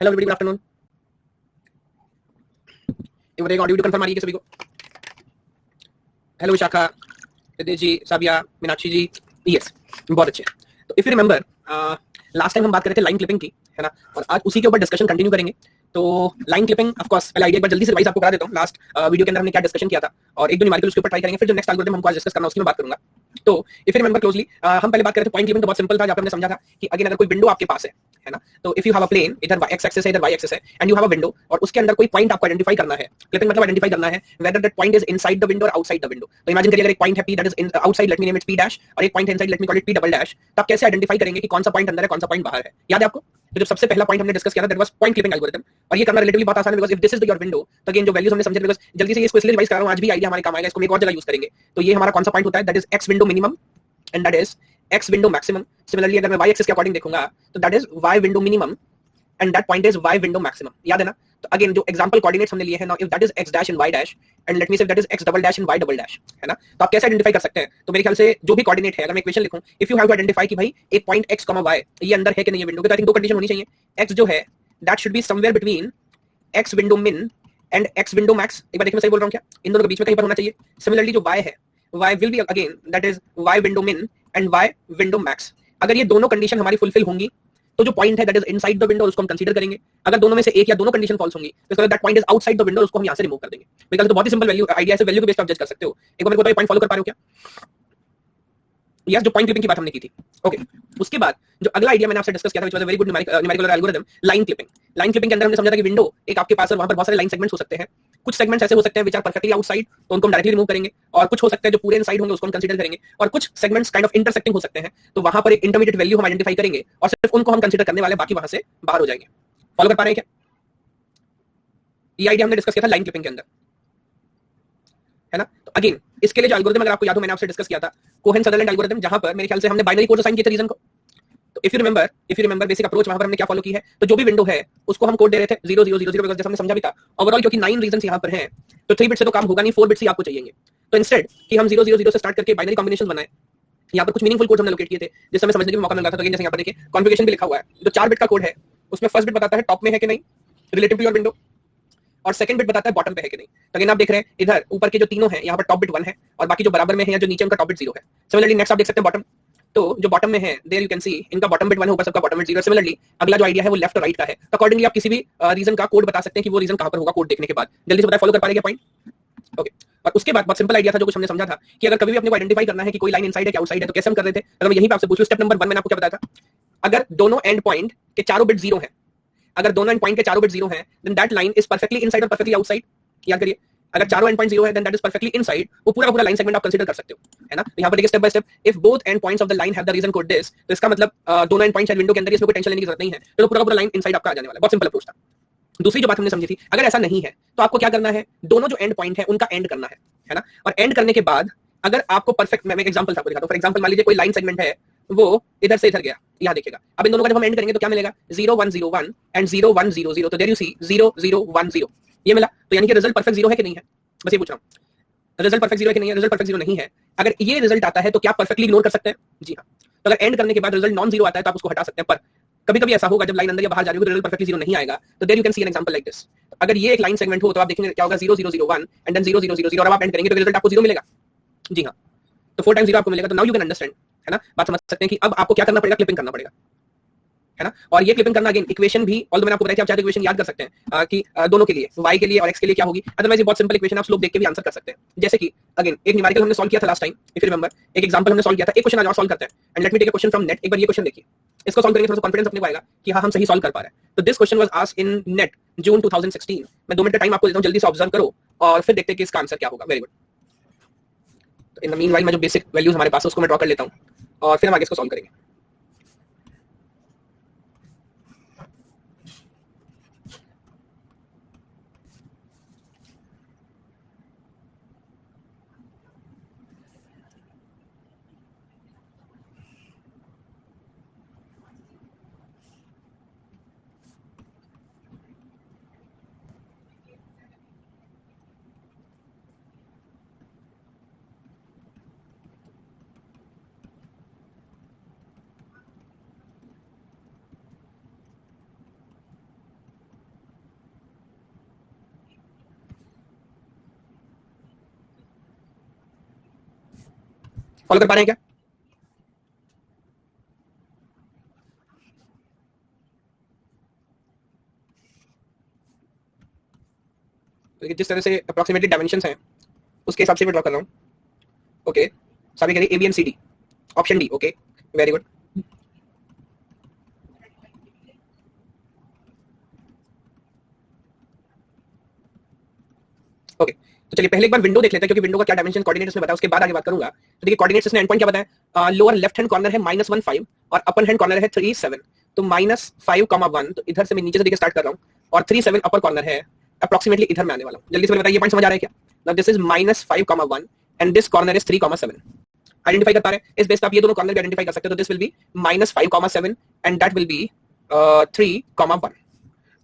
Hello everybody, good afternoon. एक बार audio confirm आ रही है सभी को? हेलो विशाखा, रितेश जी, साबिया, मीनाक्षी जी, यस, बहुत अच्छे। तो if you remember, last time हम बात कर रहे थे लाइन क्लिपिंग की, है ना, और आज उसी के ऊपर डिस्कशन कंटिन्यू करेंगे। तो लाइन क्लिपिंग ऑफ कोर्स पहले आइडिया एक बार जल्दी से रिवाइज आपको करा देता हूं। लास्ट वीडियो के अंदर हमने क्या डिस्कशन किया था और एक दो न्यूमेरिकल उसके ऊपर ट्राई करेंगे, फिर जो नेक्स्ट एल्गोरिथम हमको आज डिस्कस करना उसकी मैं बात करूंगा। तो इफ यू रिमेंबर क्लोजली, हम पहले बात कर रहे थे पॉइंट क्लिपिंग, तो बहुत सिंपल था, जहां पे हमने समझा था कि अगेन अगर कोई विंडो आपके पास है ना, तो if you have a plane, इधर एक्स एक्सिस है इधर वाई एक्सिस है, and you have a window, और उसके अंदर कोई पॉइंट आपको आइडेंटिफाई करना है। क्लिपिंग मतलब आइडेंटिफाई करना है whether that point is inside the window और आउटसाइड द विंडो। तो इमेजिन करिए अगर एक पॉइंट है P that is outside, let me name it P dash, और एक पॉइंट है inside, let me call it P double dash. तो आप कैसे आइडेंटिफाई करेंगे कि कौन सा पॉइंट अंदर है, कौन सा पॉइंट बाहर है? याद है आपको? तो जब सबसे पहला पॉइंट हमने डिस्कस किया था that was point clipping algorithm, और ये करना रिलेटिवली बहुत आसान है, because if this is your window, तो अगेन जो वैल्यूज हमने समझे, बिकॉज़ जल्दी से इसको इसलिए रिवाइज कर रहा हूं, आज भी आइडिया हमारे काम आएगा, इसको हम एक और जगह यूज करेंगे। तो ये हमारा कौन सा पॉइंट होता है? That is X window minimum and that is X window maximum. Similarly अगर मैं वाई एक्सिस के अकॉर्डिंग देखूंगा तो that is Y window minimum and that point is Y window maximum. याद है ना? तो अगेन जो एग्जांपल कोऑर्डिनेट्स हमने लिए हैं, now if that is X dash and Y dash and let me say that is X double dash and Y double dash, है ना, तो आप कैसे आइडेंटिफाई कर सकते हैं? तो मेरे ख्याल से जो भी कोऑर्डिनेट है, अगर मैं इक्वेशन लिखूं, if you have to identify कि भाई एक पॉइंट एक्स कॉमा वाई ये अंदर है कि नहीं है विंडो के, तो आई थिंक दो कंडीशन होनी चाहिए। एक्स जो है that should be somewhere between x window min and x window max. एक बार देखिए मैं सही बोल रहा हूं क्या? इन दोनों के बीच में कहीं पर होना चाहिए। सिमिलरली जो वाई है, Y will be again that is Y window min and Y window max. अगर ये दोनों कंडीशन हमारी फुलफिल होंगी तो जो पॉइंट है that is inside the window उसको हम कंसीडर करेंगे। अगर दोनों में से एक या दोनों कंडीशन फॉल्स होंगी तो that point is outside the window, उसको हम यहां से रिमूव कर देंगे। बिकॉज़ तो बहुत ही सिंपल वैल्यू आइडिया से वैल्यू के बेस पे आप जज कर सकते हो। एक बार मेरे को बताओ पॉइंट फॉलो कर पा रहे हो क्या? यस, जो पॉइंट क्लिपिंग की बात हमने की थी। ओके, उसके बाद जो अगला आइडिया मैंने आपसे डिस्कस किया था, which was a very good numerical algorithm, line clipping. Line clipping के अंदर हमने समझा था कि विंडो एक आपके पास है, वहां पर बहुत सारे लाइन सेगमेंट्स हो सकते हैं। कुछ सेगमेंट्स ऐसे हो सकते हैं विच आर परफेक्टली आउटसाइड, तो उनको हम डायरेक्टली रिमूव करेंगे, और कुछ हो सकते हैं जो पूरे इनसाइड होंगे, उसको हम कंसीडर करेंगे, और कुछ सेगमेंट्स काइंड ऑफ इंटरसेक्टिंग हो सकते हैं, तो वहां पर एक इंटरमीडिएट वैल्यू हम आइडेंटिफाई करेंगे और सिर्फ उनको हम कंसीडर करने वाले, बाकी वहां से बाहर हो जाएंगे। फॉलो कर पा रहे हैं क्या? ये आइडिया हमने डिस्कस किया था लाइन क्लिपिंग के अंदर, है ना। तो अगेन इसके लिए जो एल्गोरिथम अगर आपको याद हो, मैंने आपसे डिस्कस किया था कोहेन सदरलैंड एल्गोरिथम, जहां पर मेरे ख्याल से हमने बाइनरी कोड असाइन किए थे रीजन को। तो if you remember basic approach वहां पर हमने क्या फॉलो की है, तो जो भी विंडो है उसको हम कोड दे रहे थे 0000, बिकॉज़ जैसे हमने समझा भी था ओवरऑल, क्योंकि 9 रीजंस यहां पर हैं, तो 3 बिट से तो काम होगा नहीं, 4 बिट्स ही आपको चाहिए। तो इंस्टेड कि हम 000 से स्टार्ट करके बाइनरी कॉम्बिनेशन बनाए, यहाँ पर कुछ मीनिंगफुल कोड हमने लोकेट किए थे जिससे हमें समझने का मौका मिल रहा था। तो जैसे यहाँ पर देखिए कॉन्फ़िगरेशन भी लिखा हुआ है, जो 4 बिट का कोड है उसमें फर्स्ट बिट बताता है टॉप में है कि नहीं रिलेटिव टू योर विंडो, और सेकंड बिट बताता है बॉटम पे है कि नहीं। तो अगेन आप देख रहे हैं इधर ऊपर के जो तीनों हैं, यहाँ पर टॉप बिट 1 है और बाकी जो बराबर में है या जो नीचे उनका टॉप बिट 0 है। सिमिलरली नेक्स्ट आप देख सकते हैं बॉटम, तो जो बॉटम में है देयर यू कैन सी इनका बॉटम बिट 1 है, ऊपर सबका बॉटम बिट 0 है। सिमिलरली अगला जो आइडिया है वो लेफ्ट और राइट का है, तो अकॉर्डिंगली आप किसी भी रीजन का कोड बता सकते हैं कि वो रीजन कहां पर होगा कोड देखने के बाद। जल्दी से बताइए, फॉलो कर पा रहे हैं पॉइंट? ओके, और उसके बाद बहुत सिंपल आइडिया था जो कुछ हमने समझा था कि अगर कभी भी अपने को आइडेंटिफाई करना है कि कोई लाइन इनसाइड है कि आउटसाइड है, तो कैसे हम कर रहे थे? अगर मैं यहीं पे आपसे पूछूं, स्टेप नंबर 1 मैंने आपको क्या बताया था? अगर दोनों एंड पॉइंट के चारों बिट 0 है, अगर दोनों एंड पॉइंट के चारों बिट 0 है, then that line is perfectly inside और परफेक्टली आउटसाइड। याद करिए, अगर चारों एंड पॉइंट 0 है then that is perfectly inside, वो पूरा पूरा लाइन सेगमेंट आप कंसीडर कर सकते हो, है ना। तो यहां पर देखिए step by step, if both end points of the line have the region code this, तो इसका मतलब दोनों एंड पॉइंट्स विंडो के अंदर, इसमें कोई टेंशन लेने की जरूरत नहीं है, तो पूरा पूरा लाइन इनसाइड आपका आ जाने वाला है। बहुत सिंपल अप्रोच था। दूसरी जो बात हमने समझी थी, अगर ऐसा नहीं है तो आपको क्या करना है? दोनों जो एंड पॉइंट है उनका एंड करना है ना, और एंड करने के बाद अगर आपको परफेक्ट, मैं एक एग्जांपल था आपको दिखाता हूं। फॉर एग्जांपल मान लीजिए कोई लाइन सेगमेंट है, वो इधर से इधर गया, यहां देखिएगा। अब इन दोनों का जब हम एंड करेंगे तो क्या मिलेगा? 0101 एंड 0100, तो देयर यू सी 0010, ये मिला। तो यानी कि रिजल्ट परफेक्ट 0 है कि नहीं है? बस ये पूछ रहा हूं, रिजल्ट परफेक्ट 0 है कि नहीं है? रिजल्ट परफेक्ट 0 नहीं है। अगर ये रिजल्ट आता है तो क्या परफेक्टली इग्नोर कर सकते हैं? जी हां। तो अगर एंड करने के बाद रिजल्ट नॉन 0 आता है तो आप उसको हटा सकते हैं, पर कभी कभी ऐसा होगा जब लाइन अंदर या बाहर जा रही हो तो रिजल्ट परफेक्टली 0 नहीं आएगा। तो there you can see an example like this. अगर ये एक लाइन सेगमेंट हो तो आप देखेंगे क्या होगा, 0001 एंड देन 0000, और अब आप एंड करेंगे तो रिजल्ट आपको 0 मिलेगा। जी हां, तो 4 टाइम्स 0 आपको मिलेगा। तो नाउ यू कैन अंडरस्टैंड, है ना, बात समझ सकते हैं कि अब आपको क्या करना पड़ेगा? क्लिपिंग करना पड़ेगा, है ना। और ये क्लिपिंग करना अगेन इक्वेशन भी, ऑल्दो मैंने आपको बताया कि आप चाहे तो इक्वेशन याद कर सकते हैं कि दोनों के लिए, y के लिए और x के लिए क्या होगी। अदरवाइज ये बहुत सिंपल इक्वेशन, आप स्लोप देख के भी आंसर कर सकते हैं। जैसे कि अगेन एक न्यूमेरिकल हमने सॉल्व किया था last time, if you remember, एक एग्जांपल हमने सॉल्व किया था। एक क्वेश्चन आज और सॉल्व करते हैं, and let me take a question from net. एक बार ये क्वेश्चन देखिए, इसको सॉल्व करेंगे थोड़ा सा कॉन्फिडेंस अपने को आएगा कि हाँ हम सही सॉल्व कर पा रहे हैं। तो this question was asked in NET June 2016। मैं 2 मिनट का टाइम आपको देता हूं, जल्दी से ऑब्जर्व करो और फिर देखते हैं कि इसका आंसर क्या होगा। Very good. तो इन द मीनवाइल मैं जो बेसिक वैल्यूज हमारे पास है उसको मैं ड्रॉ कर लेता हूं और फिर हम आगे इसको सॉल्व करेंगे। फॉलो कर पा रहे हैं क्या? तो जिस तरह से अप्रोक्सीमेटली डायमेंशंस हैं उसके हिसाब से मैं ड्रॉ कर रहा हूँ. ओके, सभी कह रही A B and C D. Option D. Okay, very good. Okay, तो चलिए पहले एक बार विंडो देख लेते हैं, क्योंकि विंडो का क्या डायमेंशन कोऑर्डिनेट इसमें बताया, उसके बाद आगे बात करूंगा. तो देखिए कोऑर्डिनेट्स इसने एंड पॉइंट क्या बताया, लोअर लेफ्ट हैंड कॉर्नर है -1 5 और अपर हैंड कॉर्नर है 3 7. तो -5, 1, तो इधर से मैं नीचे से देखिए स्टार्ट कर रहा हूँ और 3 7 अपर कॉर्नर है, अप्रोक्सीमेटली इधर में आने वाला हूँ. जल्दी से बताइए ये पॉइंट समझ आ रहा है क्या? Now this is -5, 1 and this corner is 3, 7. Identify कर पा रहे हैं? इस बेस पे आप ये दोनों कॉर्नर भी आइडेंटिफाई कर सकते हो. तो this will be -5, 7 and that will be 3, 1.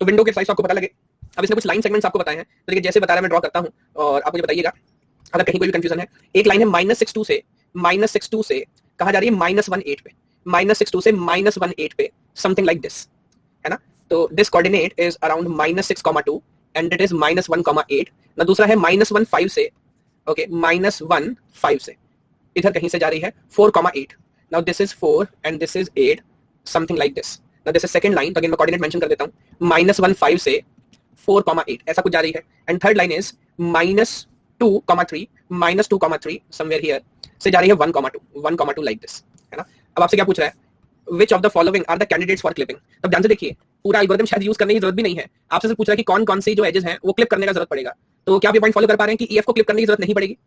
तो विंडो के साइज आपको पता लगे. अब इसने कुछ लाइन सेगमेंट्स आपको बताए हैं, तो देखिए जैसे बता रहा है मैं ड्रॉ करता हूं और आप मुझे बताइएगा अगर कहीं कोई भी कंफ्यूजन है. एक लाइन है -62 से कहा जा रही है -18 पे, -62 से -18 पे, समथिंग लाइक दिस, है ना. तो this coordinate is around -6, 2 and it is -1, 8. ना दूसरा है -15 से, ओके, -15 से इधर कहीं से जा रही है 4, 8. Now this is 4 and this is 8, something like this. Now this is second line. तो अगेन मैं कोऑर्डिनेट मेंशन कर देता हूं, -15 से 4, 8 ऐसा कुछ जा रही है. And third line is -2, 3, -2, 3 somewhere here से जा रही है 1, 2 लाइक दिस, है ना. अब आपसे क्या पूछ रहा है, which of the following are the candidates for clipping. तब ध्यान से देखिए, पूरा एल्गोरिथम शायद यूज करने की जरूरत भी नहीं है. आपसे सिर्फ पूछ रहा है कि कौन कौन सी जो एजेस हैं वो क्लिप करने का जरूरत पड़ेगा. तो क्या आप ये पॉइंट फॉलो कर पा रहे हैं कि ईएफ को क्लिप करने की जरूरत नहीं पड़ेगी?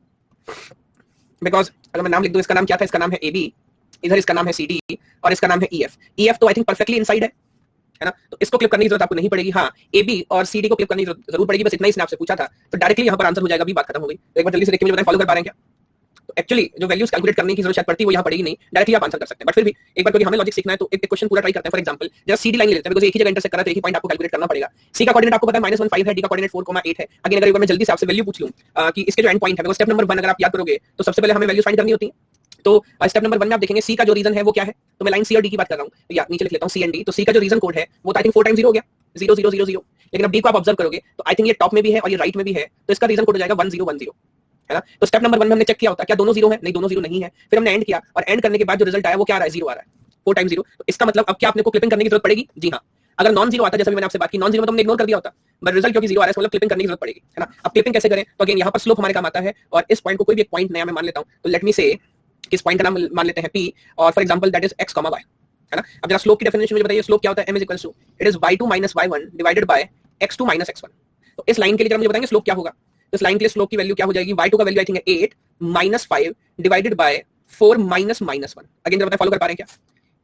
बिकॉज अगर मैं नाम लिख दूं, इसका नाम क्या था, इसका नाम है ए बी, इधर इसका नाम है सी डी और इसका नाम है ई एफ. ई एफ तो आई थिंक परफेक्टली इनसाइड है ना, तो इसको क्लिप करने की जरूरत आपको नहीं पड़ेगी. हाँ, ए बी और सी डी को क्लिप करने की जरूर पड़ेगी, बस इतना ही इसने आपसे पूछा था. तो डायरेक्टली यहाँ पर आंसर हो जाएगा, अभी बात खत्म हो गई. तो एक बार जल्दी से देखिए, मुझे बताएं फॉलो कर पा रहे हैं क्या? तो एक्चुअली जो वैल्यूज कैलकुलेट करने की जरूरत शायद पड़ती है वो यहाँ पड़ेगी नहीं, डायरेक्टली आप आंसर कर सकते हैं. बट फिर भी एक बार क्योंकि हमें लॉजिक सीखना है तो एक क्वेश्चन पूरा ट्राई करते हैं. फॉर एग्जांपल जरा सी डी लाइन ले लेते हैं, बिकॉज़ एक ही जगह इंटरसेक्ट कर रहा है तो एक ही पॉइंट आपको कैलकुलेट करना पड़ेगा. सी का कोऑर्डिनेट आपको पता है -1 5 है, डी का कोऑर्डिनेट 4, 8 है. अगेन अगर मैं जल्दी से आपसे वैल्यू पूछ लूं कि इसके जो एंड पॉइंट है, बिकॉज़ स्टेप नंबर 1 अगर आप याद करोगे तो सबसे पहले हमें वैल्यूज फाइंड करनी होती है. तो स्टेप नंबर 1 में आप देखेंगे सी का जो रीजन है वो क्या है. तो मैं लाइन सी और डी की बात कर रहा हूँ, तो या नीचे लिख लेता हूँ सी एंड डी. तो सी का जो रीजन कोड है वो तो आई थिंक 4 टाइम्स 0 हो गया, 0 0 0 0. लेकिन अब डी को आप ऑब्जर्व करोगे तो आई थिंक ये टॉप में भी है और ये राइट में भी है, तो इसका रीजन कोड हो जाएगा 1 0 1 0, है ना. तो स्टेप नंबर 1 में हमने चेक किया होता क्या दोनों 0 है, नहीं दोनों 0 नहीं है. फिर हमने एंड किया और एंड करने के बाद जो रिजल्ट आया वो क्या आ रहा है, 0 आ रहा है, 4 टाइम्स 0. तो इसका मतलब अब क्या आपने को क्लिपिंग करने की जरूरत पड़ेगी? जी हाँ. अगर नॉन 0 आता, जैसे मैंने आपसे बात की, नॉन 0 में तो हमने इग्नोर कर दिया होता, बट रिजल्ट क्योंकि 0 आ रहा है, मतलब क्लिपिंग करने की जरूरत पड़ेगी, है ना. अब क्लिपिंग कैसे करें? तो अगेन यहाँ पर स्लोप हमारे काम आता है और इस पॉइंट को कोई भी एक पॉइंट नया मैं मान लेता हूँ. तो लेट मी से किस पॉइंट का नाम मान लेते हैं P, और for example that is x, y, है ना. अब जरा स्लोप की डेफिनेशन मुझे बताइए, स्लोप क्या होता है? m = it is y2 - y1 divided by x2 - x1. तो इस लाइन के लिए जरा मुझे बताएंगे स्लोप क्या होगा. तो इस लाइन के लिए स्लोप की वैल्यू क्या हो जाएगी? y2 का वैल्यू आई थिंक है 8 - 5 डिवाइडेड बाय 4 - -1. अगेन जरा बताएं फॉलो कर पा रहे हैं क्या?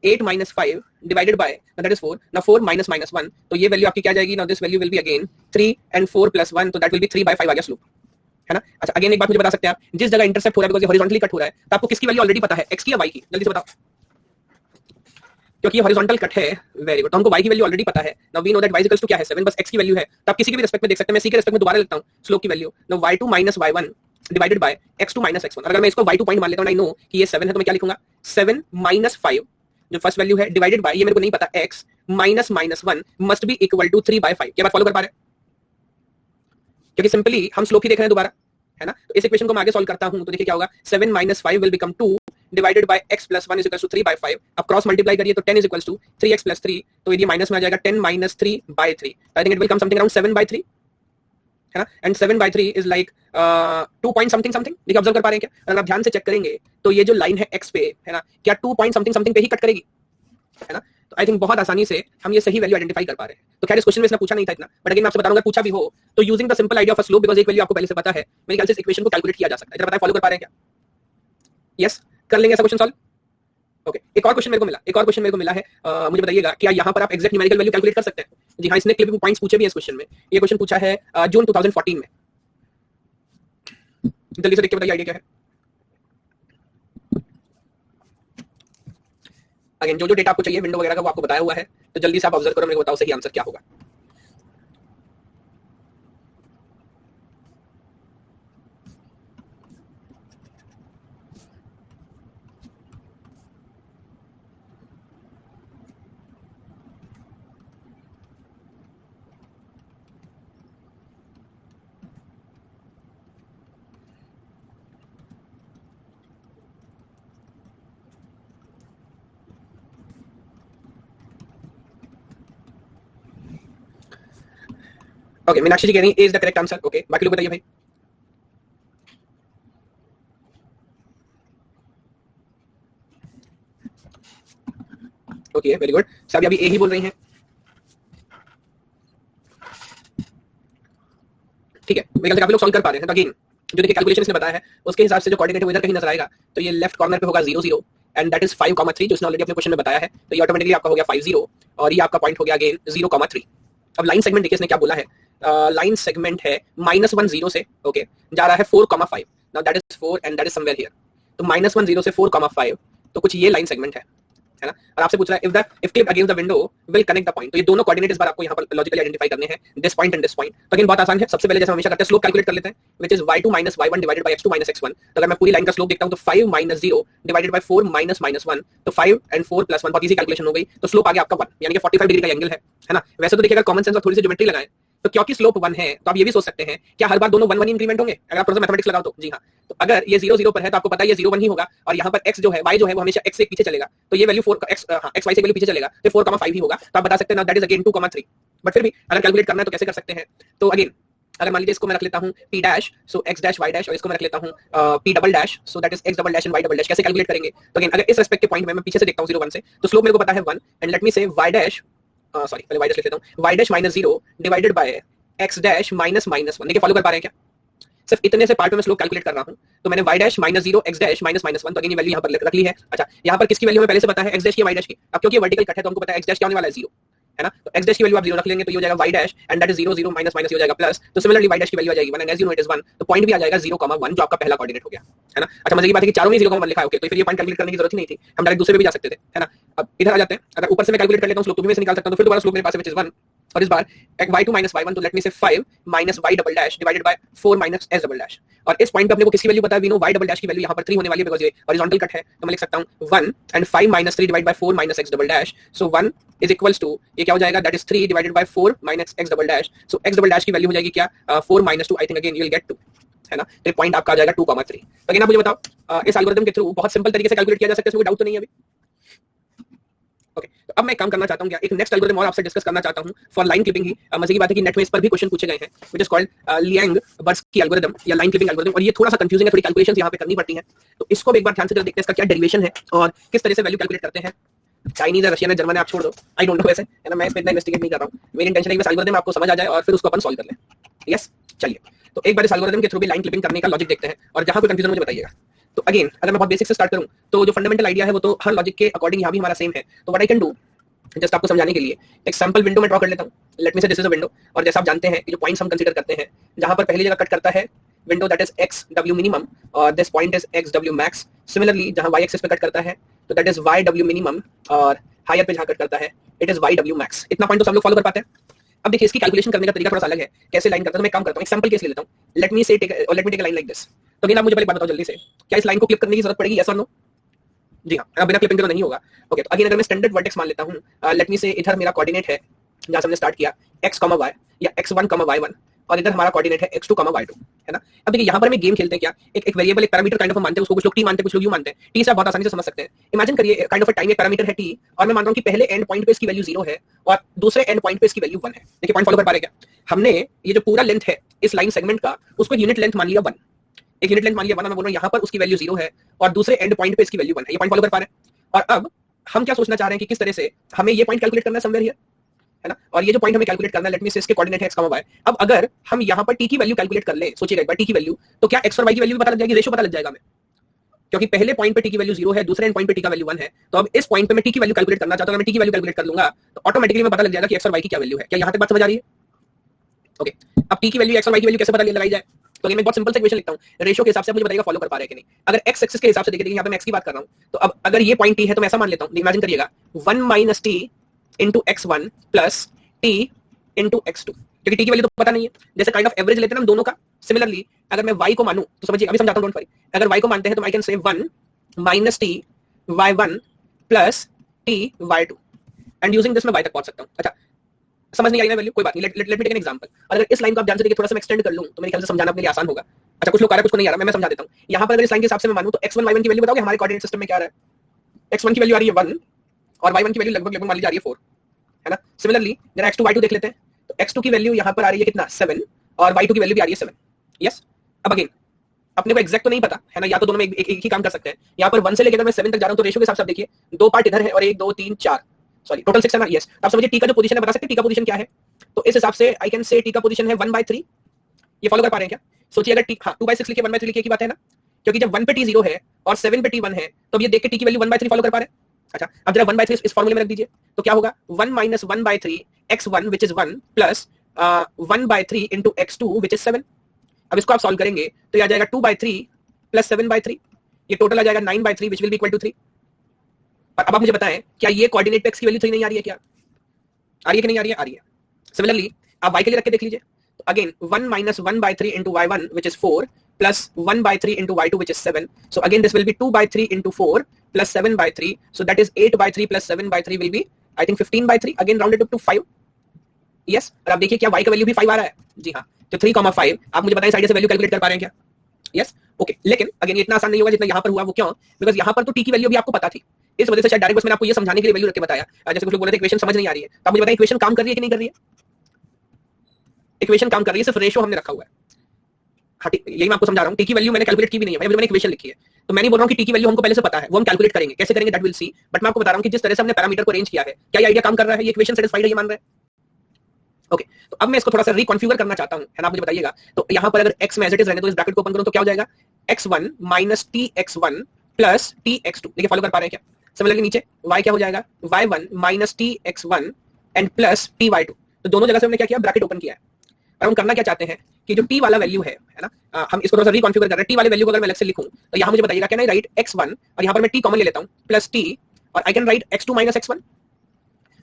8 - 5 divided by that is 4. Now 4 - -1, तो ये वैल्यू आपकी क्या जाएगी? Now this value will be again 3 and 4 + 1, तो दैट विल बी 3/5 आ गया स्लोप, है ना. अच्छा अगेन एक बात मुझे बता सकते हैं आप, जिस जगह इंटरसेप्ट हो रहा है, बिकॉज़ ये हॉरिजॉन्टली कट हो रहा है, तो आपको किसकी वैल्यू ऑलरेडी पता है, x की या y की? जल्दी से बताओ, क्योंकि ये हॉरिजॉन्टल कट है. Very good. तो हमको y की वैल्यू ऑलरेडी पता है. Now we know that y equals to क्या है, 7, बस x की वैल्यू है. तो आप किसी के भी रिस्पेक्ट में देख सकते हैं. मैं c के रिस्पेक्ट में दोबारा लिखता हूं स्लोप की value. Now y2 - y1 divided by x2 - x1. अगर मैं इसको y2 पॉइंट मान लेता हूं, आई नो कि ये 7 है, तो मैं क्या लिखूंगा? 7 - 5 जो फर्स्ट वैल्यू है डिवाइडेड बाय, ये मेरे को नहीं पता, x -1 must be equal to 3/5. क्या बात फॉलो कर पा रहे हैं? क्योंकि सिंपली हम स्लोप ही देख रहे हैं दोबारा, है ना. तो इस इक्वेशन को मैं आगे सॉल्व करता हूं तो देखिए क्या होगा, 7 - 5 will become 2 divided by x + 1 = 3/5. अब क्रॉस मल्टीप्लाई करिए तो 10 = 3x + 3, तो ये माइनस में आ जाएगा 10 - 3/3. I think it will come something around 7/3, है ना. And 7/3 is like 2 point something something. देखिए ऑब्जर्व कर पा रहे हैं क्या? अगर आप ध्यान से चेक करेंगे तो ये जो लाइन है x पे, है ना, क्या 2 पॉइंट समथिंग समथिंग पे ही कट करेगी, है ना. तो आई थिंक बहुत आसानी से हम ये सही वैल्यू आइडेंटिफाई कर पा रहे हैं. तो खैर इस क्वेश्चन में इसने पूछा नहीं था इतना, बट अगेन मैं आपसे बताऊंगा पूछा भी हो तो using the simple idea of a slope, because एक वैल्यू आपको पहले से पता है, मेरे ख्याल से इस इक्वेशन को कैलकुलेट किया जा सकता है. जरा बताएं फॉलो कर पा रहे हैं क्या? यस, कर लेंगे ऐसा क्वेश्चन सॉल्व. ओके, एक और क्वेश्चन मेरे को मिला है. मुझे बताइएगा क्या यहाँ पर आप एग्जैक्ट न्यूमेरिकल वैल्यू कैलकुलेट कर सकते हैं? जी हाँ, इसने क्लिपिंग पॉइंट्स पूछे भी हैं इस क्वेश्चन में. ये क्वेश्चन पूछा है जून 2014 में. जल्दी से देख के बताइए आइडिया क्या है. अगेन जो जो डेटा आपको चाहिए विंडो वगैरह का वो आपको बताया हुआ है, तो जल्दी से आप ऑब्जर्व करो, मेरे को बताओ सही आंसर क्या होगा. ओके, मीनाक्षी जी कह रही है is the correct answer. Okay, बाकी लोग बताइए भाई। Okay, very good. सभी अभी ए ही बोल रही हैं। ठीक है, मेरे ख्याल से काफी लोग सॉल्व कर पा रहे हैं। तो अगेन जो देखिए कैलकुलेशन इसने बताया है उसके हिसाब से जो कोऑर्डिनेट है वो इधर कहीं नजर आएगा, तो ये लेफ्ट कॉर्नर पे होगा 0 0 एंड दैट इज 5,3 जो इसने ऑलरेडी अपने क्वेश्चन में बताया है, तो ये ऑटोमेटिकली आपका हो गया 5 0 और ये आपका पॉइंट हो गया अगेन 0,3। अब लाइन सेगमेंट देखिए इसने क्या बोला है, लाइन सेगमेंट है -1 0 से ओके जा रहा है 4,5, now that is 4 and that is somewhere here, तो -1 0 से 4,5 तो कुछ ये लाइन सेगमेंट है ना। और आपसे पूछ रहा है if clip against the window will connect the point, तो ये दोनों कोऑर्डिनेट इस बार आपको यहाँ पर लॉजिकली आइडेंटिफाई करने हैं, this point and this point. तो अगेन बहुत आसान है, सबसे पहले जैसे हम हमेशा करते हैं स्लोप कैलकुलेट कर लेते हैं, which is y2 - y1 divided by x2 - x1। तो अगर मैं पूरी लाइन का स्लोप देखता हूं तो 5 - 0 डिवाइडेड बाय 4 - -1, तो 5 एंड 4 + 1 बहुत इजी कैलकुलेशन हो गई, तो स्लोप आ गया आपका 1 यानी कि 45 डिग्री का एंगल है ना। वैसे तो देखिएगा कॉमन सेंस और थोड़ी सी ज्योमेट्री लगाएं, तो क्योंकि स्लोप 1 है तो आप ये भी सोच सकते हैं क्या हर बार दोनों 1 1 इंक्रीमेंट होंगे, अगर आप थोड़ा सा मैथमेटिक्स लगाओ तो। जी हाँ, तो अगर ये 0 0 पर है तो आपको पता है ये 0 1 ही होगा, और यहाँ पर x जो है y जो है वो हमेशा x से पीछे चलेगा, तो ये वैल्यू 4 x x y से वैल्यू पीछे चलेगा, तो 4,5 ही होगा। तो आप बता सकते हैं ना दैट इज अगेन 2,3। बट फिर भी अगर कैलकुलेट करना है तो कैसे कर सकते हैं, तो अगेन अगर मान लीजिए इसको मैं रख लेता हूं p dash, so x dash y dash, और इसको मैं रख लेता हूं p double dash, so that is x double dash and y double dash. कैसे कैलकुलेट करेंगे, तो अगेन अगर इस रेस्पेक्ट के पॉइंट में मैं पीछे से देखता हूं 0 1 से, तो स्लोप मेरे को पता है 1 एंड लेट मी से y डैश सॉरी पहले y डैश लिख लेता हूं, y dash -0 divided by x dash -1। देखिए फॉलो कर पा रहे हैं क्या, सिर्फ इतने से पार्ट में मैं स्लोप कैलकुलेट कर रहा हूं, तो मैंने y डैश -0 x डैश -1, तो अगेन ये वैल्यू यहां पर रख ली है। अच्छा, यहां पर किसकी वैल्यू हमें पहले से पता है, x डैश की y डैश की। अब क्योंकि वर्टिकल कट है तो हमको पता है x डैश क्या होने वाला है 0 है ना, तो x डैश की वैल्यू आप 0 रख लेंगे तो ये हो जाएगा y dash and that is 0 0 -, हो जाएगा प्लस, तो सिमिलरली y डैश की वैल्यू आ जाएगी 1 and as you know it is 1, तो पॉइंट भी आ जाएगा 0,1 जो आपका पहला कोऑर्डिनेट हो गया है ना। अच्छा, मजे की बात है कि चारों में 0,1 लिखा है, ओके, तो फिर ये पॉइंट कैलकुलेट करने की जरूरत ही नहीं थी, हम डायरेक्ट दूसरे पे भी जा सकते थे है ना। अब इधर आ जाते हैं, अगर ऊपर से मैं कैलकुलेट कर लेता हूं स्लोप, तो भी मैं से निकाल सकता हूं, तो फिर दोबारा स्लोप मेरे पास है व्हिच इज 1, और इस बार y2 - y1, तो लेट मी से 5 - y double dash divided by 4 - s double dash, और इस पॉइंट पे अपने को किसकी वैल्यू पता है, we know y double dash की वैल्यू यहां पर 3 होने वाली है बिकॉज़ ये हॉरिजॉन्टल कट है, तो मैं लिख सकता हूं 1 and 5 - 3 divided by 4 - x double dash, so 1 is equals to ये क्या हो जाएगा, that is 3 divided by 4 - x double dash, so x double dash की वैल्यू हो जाएगी क्या 4 - 2, I think again you will get 2 है ना, तो पॉइंट आपका आ जाएगा 2,3। तो अगेन आप मुझे बताओ इस एल्गोरिथम के थ्रू बहुत सिंपल तरीके से कैलकुलेट किया जा सकता है, इसमें कोई डाउट तो नहीं है अभी। ओके, तो अब मैं काम करना चाहता हूं, क्या एक नेक्स्ट एल्गोरिथम और आपसे डिस्कस करना चाहता हूं फॉर लाइन क्लिपिंग ही। मजे की बात है कि नेट में इस पर भी क्वेश्चन पूछे गए हैं, व्हिच इज कॉल्ड लियांग-बर्स्की एल्गोरिथम या लाइन क्लिपिंग एल्गोरिथम, और ये थोड़ा सा कंफ्यूजिंग है, थोड़ी कैलकुलेशंस यहां पे करनी पड़ती हैं, तो इसको भी एक बार ध्यान से देखते हैं इसका क्या डेरिवेशन है और किस तरह से वैल्यू कैलकुलेट करते हैं। चाइनीज है, रशियन है, जर्मन है, आप छोड़ दो, आई डोंट नो वैसे है ना, मैं इस पे इतना इन्वेस्टिगेट नहीं कर रहा हूं, मेरी इंटेंशन है कि बस एल्गोरिथम आपको समझ आ जाए और फिर उसको अपन सॉल्व कर लें। यस, चलिए, तो एक बार इस एल्गोरिथम के थ्रू भी लाइन क्लिपिंग करने का लॉजिक देखते हैं, और जहां कोई कंफ्यूजन मुझे बताइएगा। तो अगेन अगर मैं बहुत बेसिक से स्टार्ट करूं तो जो फंडामेंटल आइडिया है वो तो हर लॉजिक के अकॉर्डिंग यहां भी हमारा सेम है, तो what I can do just आपको समझाने के लिए एक सैंपल विंडो में ड्रॉ कर लेता हूं, लेट मी से दिस इज अ विंडो, और जैसा आप जानते हैं कि जो पॉइंट्स हम कंसीडर करते हैं, जहां पर पहली जगह कट करता है window that is x w minimum और this point is x w max, similarly जहां y एक्सिस पे कट करता है तो that is y w minimum और हायर पे जहां कट करता है it is y w max. इतना पॉइंट तो सब लोग फॉलो कर पाते हैं। अब देखिए इसकी कैलकुलेशन करने का तरीका थोड़ा सा अलग है, कैसे लाइन करता है, तो मैं एक काम करता हूं, एक सैंपल केस ले लेता हूं, let me take a line like this. तो अगेन आप मुझे पहले बात बताओ जल्दी से, क्या इस लाइन को क्लिक करने की जरूरत पड़ेगी, यस और नो? जी हाँ, बिना क्लिपिंग के तो नहीं होगा। ओके, तो अगेन अगर मैं स्टैंडर्ड वर्टेक्स मान लेता हूं, लेट मी से इधर मेरा कोऑर्डिनेट है जहां से हमने स्टार्ट किया x, y या x1, y1, और इधर हमारा कोऑर्डिनेट है x2, y2 है ना। अब देखिए यहाँ पर हमें गेम खेलते हैं क्या, एक वेरिएबल, एक पैरामीटर काइंड ऑफ मानते हैं उसको, कुछ लोग t मानते हैं, कुछ लोग u मानते हैं। t से आप बहुत आसानी से समझ सकते हैं, इमेजिन करिए काइंड ऑफ टाइम एक पैरामीटर है t, और मैं मान रहा हूं कि पहले एंड पॉइंट पे इसकी वैल्यू 0 है और दूसरे एंड पॉइंट पे इसकी वैल्यू 1 है। देखिए पॉइंट फॉलो कर पा रहे क्या, हमने ये जो पूरा लेंथ है इस लाइन सेगमेंट का उसको यूनिट लेंथ मान लिया 1, एक यूनिट लेंथ मान लिया 1, मैं बोल रहा हूं यहाँ पर उसकी वैल्यू 0 है और दूसरे एंड पॉइंट पे इसकी वैल्यू 1 है। ये पॉइंट फॉलो कर पा रहे हैं, और अब हम क्या सोचना चाह रहे हैं कि किस तरह से हमें ये पॉइंट कैलकुलेट करना है समवेयर हियर है ना, और ये जो पॉइंट हमें कैलकुलेट करना है, लेट मी से इसके कोऑर्डिनेट है x, y। अब अगर हम यहाँ पर t की वैल्यू कैलकुलेट कर ले, सोचिएगा एक बार t की वैल्यू, तो क्या x और y की वैल्यू पता लग जाएगी, रेशियो पता लग जाएगा हमें, क्योंकि पहले पॉइंट पे t की वैल्यू 0 है, दूसरे एंड पॉइंट पे t का वैल्यू 1 है। तो अब इस पॉइंट पे मैं t की वैल्यू कैलकुलेट करना चाहता हूं, अगर मैं t की वैल्यू कैलकुलेट कर लूंगा तो ऑटोमेटिकली मैं पता लग जाएगा कि x और y की क्या वैल्यू है। क्या यहाँ तक बात समझ आ रही है? ओके, अब t की वैल्यू x और y की वैल्यू कैसे पता लगाई जाए, तो मैं बहुत सिंपल सा इक्वेशन लिखता हूं, रेशियो के हिसाब से मुझे बताइएगा फॉलो कर पा रहे हैं कि नहीं। अगर x एक्सिस के हिसाब से देखिए, यहाँ पे मैं x की बात कर रहा हूं, तो अब अगर ये पॉइंट t है तो मैं ऐसा मान लेता हूं, इमेजिन करिएगा 1 - t into x1 plus t into x2, क्योंकि t की वैल्यू तो पता नहीं है, जैसे काइंड ऑफ एवरेज लेते हैं ना हम दोनों का। सिमिलरली अगर मैं y को मानूं तो समझिए, अभी समझाता हूं, डोंट वरी, अगर y को मानते हैं तो I can say 1 - t y1 plus t y2 and using this मैं y तक पहुंच सकता हूं। अच्छा, समझ नहीं आई ना वैल्यू, कोई बात नहीं, let me take an example. और अगर इस लाइन को आप ध्यान से देखिए, थोड़ा सा मैं एक्सटेंड कर लूं तो मेरे ख्याल से समझाना अपने लिए आसान होगा। अच्छा, कुछ लोग आ रहा है, कुछ को नहीं आ रहा, मैं समझा देता हूं। यहां पर अगर इस लाइन के हिसाब से मैं मानूं तो x1 y1 की वैल्यू बताओगे हमारे कोऑर्डिनेट सिस्टम में क्या आ रहा है, x1 की वैल्यू आ रही है 1 और y1 की वैल्यू लगभग लगभग मान लीजिए आ रही है 4 है ना। सिमिलरली जरा x2 y2 देख लेते हैं, तो x2 की वैल्यू यहाँ पर आ रही है कितना 7 और y2 की वैल्यू भी आ रही है 7। यस, अब अगेन अपने को एग्जैक्ट तो नहीं पता है ना, या तो दोनों में एक ही काम कर सकते हैं। यहाँ पर 1 से लेकर मैं 7 तक जा रहा हूँ तो रेशियो के हिसाब से आप देखिए 2 पार्ट इधर है और 1 2 3 4 सॉरी टोटल 6 है ना। यस, आप समझिए टी का जो पोजीशन है, बता सकते हैं टी का पोजीशन क्या है। तो इस हिसाब से आई कैन से टी का पोजीशन है 1/3। ये फॉलो कर पा रहे हैं क्या? सोचिए अगर टी 2/6 लिखिए 1/3 लिखिए की बात है ना, क्योंकि जब 1 पे टी 0 है और 7 पे टी 1 है तो अब ये देख के टी की वैल्यू 1/3 फॉलो कर पा रहे हैं। अच्छा, अब जरा 1/3 इस फॉर्मूले में रख दीजिए तो क्या होगा 1 - 1/3 x1 which is 1 plus 1/3 into x2 which is 7। अब इसको आप सॉल्व करेंगे तो ये आ जाएगा 2/3 प्लस 7/3, ये टोटल आ जाएगा 9/3 which will be equal to 3। और अब आप मुझे बताएं क्या ये कोऑर्डिनेट पे x की वैल्यू 3 नहीं आ रही है क्या? आ रही है कि नहीं आ रही है? आ रही है। सिमिलरली आप y के लिए रख के देख लीजिए तो again 1 - 1/3 into y1 which is 4 plus 1/3 into y2 which is 7, so again this will be 2/3 into 4 plus 7/3, so that is 8/3 plus 7/3 will be I think 15/3, again rounded up to 5। yes, और आप देखिए क्या y का value भी 5 आ रहा है। जी हाँ, तो 3,5 आप मुझे बताएं साइड से वैल्यू कैलकुलेट कर पा रहे हैं क्या? यस, ओके, लेकिन अगेन ये इतना आसान नहीं होगा जितना यहाँ पर हुआ। वो क्यों? बिकॉज यहाँ पर तो टी की वैल्यू भी आपको पता थी, इस वजह से शायद डायरेक्ट बस मैंने आपको ये समझाने के लिए वैल्यू रख के बताया। जैसे कुछ लोग बोले थे इक्वेशन समझ नहीं आ रही है, तो आप मुझे बताएं इक्वेशन काम कर रही है कि नहीं कर रही है? इक्वेशन काम कर रही है, सिर्फ रेशियो हमने रखा हुआ है। हाँ, यही मैं आपको समझा रहा हूँ। टी की वैल्यू मैंने कैलकुलेट की भी नहीं है भाई, मैंने इक्वेशन लिखी है। तो मैं नहीं बोल रहा हूँ कि टी की वैल्यू हमको पहले से पता है, वो हम कैलकुलेट करेंगे, कैसे करेंगे दैट विल सी। बट मैं आपको बता रहा हूँ कि जिस तरह से हमने पैरामीटर को अरेंज किया है, क्या ये आइडिया काम कर रहा है? ये इक्वेशन सेटिस्फाइड है ये मान रहे हैं? ओके, तो अब मैं इसको थोड़ा सा रिकॉन्फिगर करना चाहता हूँ, है ना, आप मुझे बताइएगा। तो यहाँ पर अगर x में एज इट इज रहने तो इस ब्रैकेट को ओपन करूँ तो क्या हो जाएगा x1 minus tx1 plus tx2। देखिए फॉलो कर पा रहे हैं क्या? सिमिलरली नीचे y क्या हो जाएगा y1 minus tx1 and plus ty2। तो दोनों जगह से हमने क्या किया, ब्रैकेट ओपन किया है। और हम करना क्या चाहते हैं कि जो t वाला वैल्यू है ना, हम इसको थोड़ा सा रिकॉन्फिगर कर रहे हैं। t वाले वैल्यू को अगर मैं अलग से लिखूं तो यहाँ मुझे बताइएगा कैन आई राइट x1 और यहाँ पर मैं t कॉमन ले लेता हूँ प्लस t, और I can write x2 minus x1।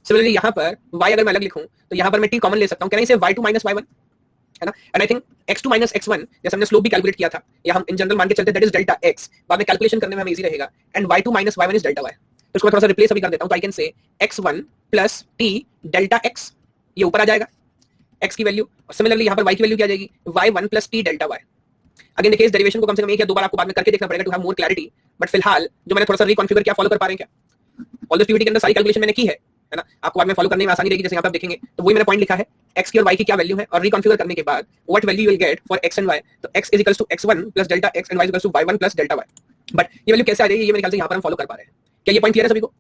Similarly यहाँ पर y अगर मैं अलग लिखूं तो यहाँ पर मैं t कॉमन ले सकता हूँ, कैन आई से y2 minus y1, है ना। And I think x2 minus x1 जैसे हमने स्लोप भी कैलकुलेट किया था, या हम इन जनरल मान के चलते दैट इज डेल्टा x, बाद में कैलकुलेशन करने में हमें इजी रहेगा। And y2 minus y1 is delta y, तो इसको मैं थोड़ा सा रिप्लेस अभी कर देता हूं। तो I can say x1 plus t delta x, ये ऊपर आ जाएगा x की वैल्यू, और सिमिलरली यहाँ पर y की वैल्यू क्या आ जाएगी y1 plus t delta y। Again देखिए इस डेरिवेशन को कम से कम एक या दो बार आपको बाद में करके देखना पड़ेगा to have more clarity, but फिलहाल जो मैंने थोड़ा सा रिकॉन्फिगर किया फॉलो कर पा रहे हैं क्या? ऑल दिस पीवीटी के अंदर सारी कैलकुलेशन मैंने की है ना, आपको बाद में फॉलो करने में आसानी रहेगी। जैसे यहाँ पर आप देखेंगे तो वही मैंने पॉइंट लिखा है x की और y की क्या वैल्यू है, और रिकॉन्फिगर करने के बाद what value you will get for x and y। तो x is equals to x1 plus delta x and y is equals to y1 plus delta y। But ये वैल्यू कैसे आ रही है ये मेरे ख्याल से यहाँ पर हम फॉलो कर पा रहे हैं। क्या ये पॉइंट क्लियर है सभी को?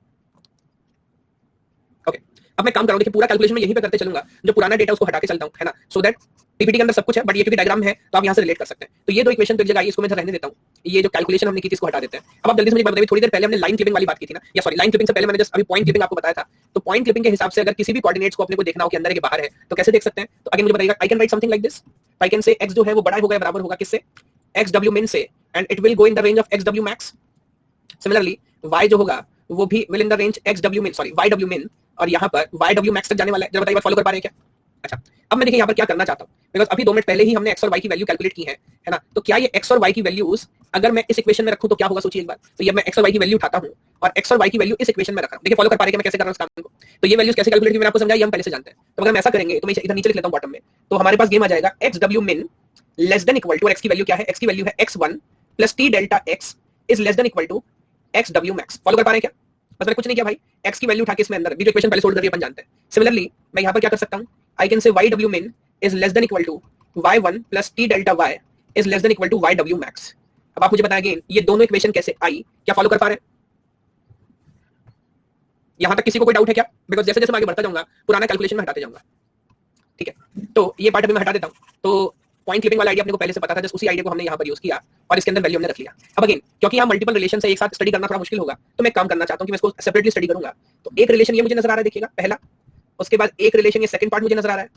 ओके, अब मैं काम कर रहा हूँ, देखिए पूरा कैलकुलेशन मैं यहीं पे करते चलूंगा, जो पुराना डेटा उसको हटा के चलता हूँ, है ना, सो दैट पीपीटी के अंदर सब कुछ है, बट ये क्योंकि डायग्राम है तो आप यहाँ से रिलेट कर सकते हैं। तो ये दो इक्वेशन तो एक जगह आई, इसको मैं रहने देता हूँ। ये जो कैलकुलेशन हमने की थी इसको हटा देते हैं। अब आप जल्दी से मुझे बताइए, थोड़ी देर पहले हमने लाइन क्लिपिंग वाली बात की थी ना, या सॉरी लाइन क्लिपिंग से पहले मैंने जस्ट अभी पॉइंट क्लिपिंग आपको बताया था। तो पॉइंट क्लिपिंग के हिसाब से अगर किसी भी कोऑर्डिनेट्स को अपने को देखना हो कि अंदर है कि बाहर है तो कैसे देख सकते हैं? तो आगे मुझे बताइएगा I can write something like this. I can say x जो है वो बड़ा होगा या बराबर होगा किससे, xw min से, and it will go in the range of xw max। Similarly y जो होगा वो भी will in the range xw min sorry yw min, और यहाँ पर yw max तक जाने वाला है। जरा बताइए फॉलो कर पा रहे हैं क्या? अच्छा, अब मैं देखिए यहाँ पर क्या करना चाहता हूँ, बिकॉज अभी 2 मिनट पहले ही हमने x और y की वैल्यू कैलकुलेट की है ना। तो क्या ये x और y की वैल्यूज अगर मैं इस इक्वेशन में रखूं तो क्या होगा, सोचिए एक बार। तो ये मैं x और y की वैल्यू उठाता हूं और x और y की वैल्यू इस इक्वेशन में रख रहा हूं। देखिए फॉलो कर पा रहे हैं मैं कैसे कर रहा हूं इस काम को। तो ये वैल्यूज कैसे कैलकुलेट की मैंने आपको समझाया, ये हम पहले से जानते हैं। तो अगर हम ऐसा करेंगे तो मैं इधर नीचे लिख लेता हूं बॉटम में, तो हमारे पास गेम आ जाएगा xw min less than equal to, x की वैल्यू क्या है, x की वैल्यू है x1 plus t delta x is less than equal to xw max। Follow कर पा रहे हैं क्या? बस मैंने कुछ नहीं किया भाई, x की वैल्यू उठा के इसमें अंदर भी जो इक्वेशन पहले सोल्व करिए अपन जानते हैं। सिमिलरली मैं यहाँ पर क्या कर सकता हूँ, I can say yw min is less than equal to y1 plus t delta y is less than equal to yw max। अब आप मुझे बताएं अगेन ये दोनों इक्वेशन कैसे आई, क्या फॉलो कर पा रहे हैं? यहां तक किसी को कोई डाउट है क्या? बिकॉज जैसे जैसे मैं आगे बढ़ता जाऊंगा पुराना कैलकुलेशन में हटाते जाऊंगा, ठीक है। तो ये पार्ट अभी मैं हटा देता हूं। तो पॉइंट क्लिपिंग वाला आइडिया अपने को पहले से पता था, जस्ट उसी आइडिया को हमने यहाँ पर यूज किया और इसके अंदर वैल्यू हमने रख लिया। अब अगेन क्योंकि यहाँ मल्टीपल रिलेशन से एक साथ स्टडी करना थोड़ा मुश्किल होगा, तो मैं काम करना चाहता हूँ कि मैं इसको सेपरेटली स्टडी करूंगा। तो एक रिलेशन ये मुझे नजर आ रहा है, देखिएगा पहला, उसके बाद एक रिलेशन ये सेकंड पार्ट मुझे नजर आ रहा है,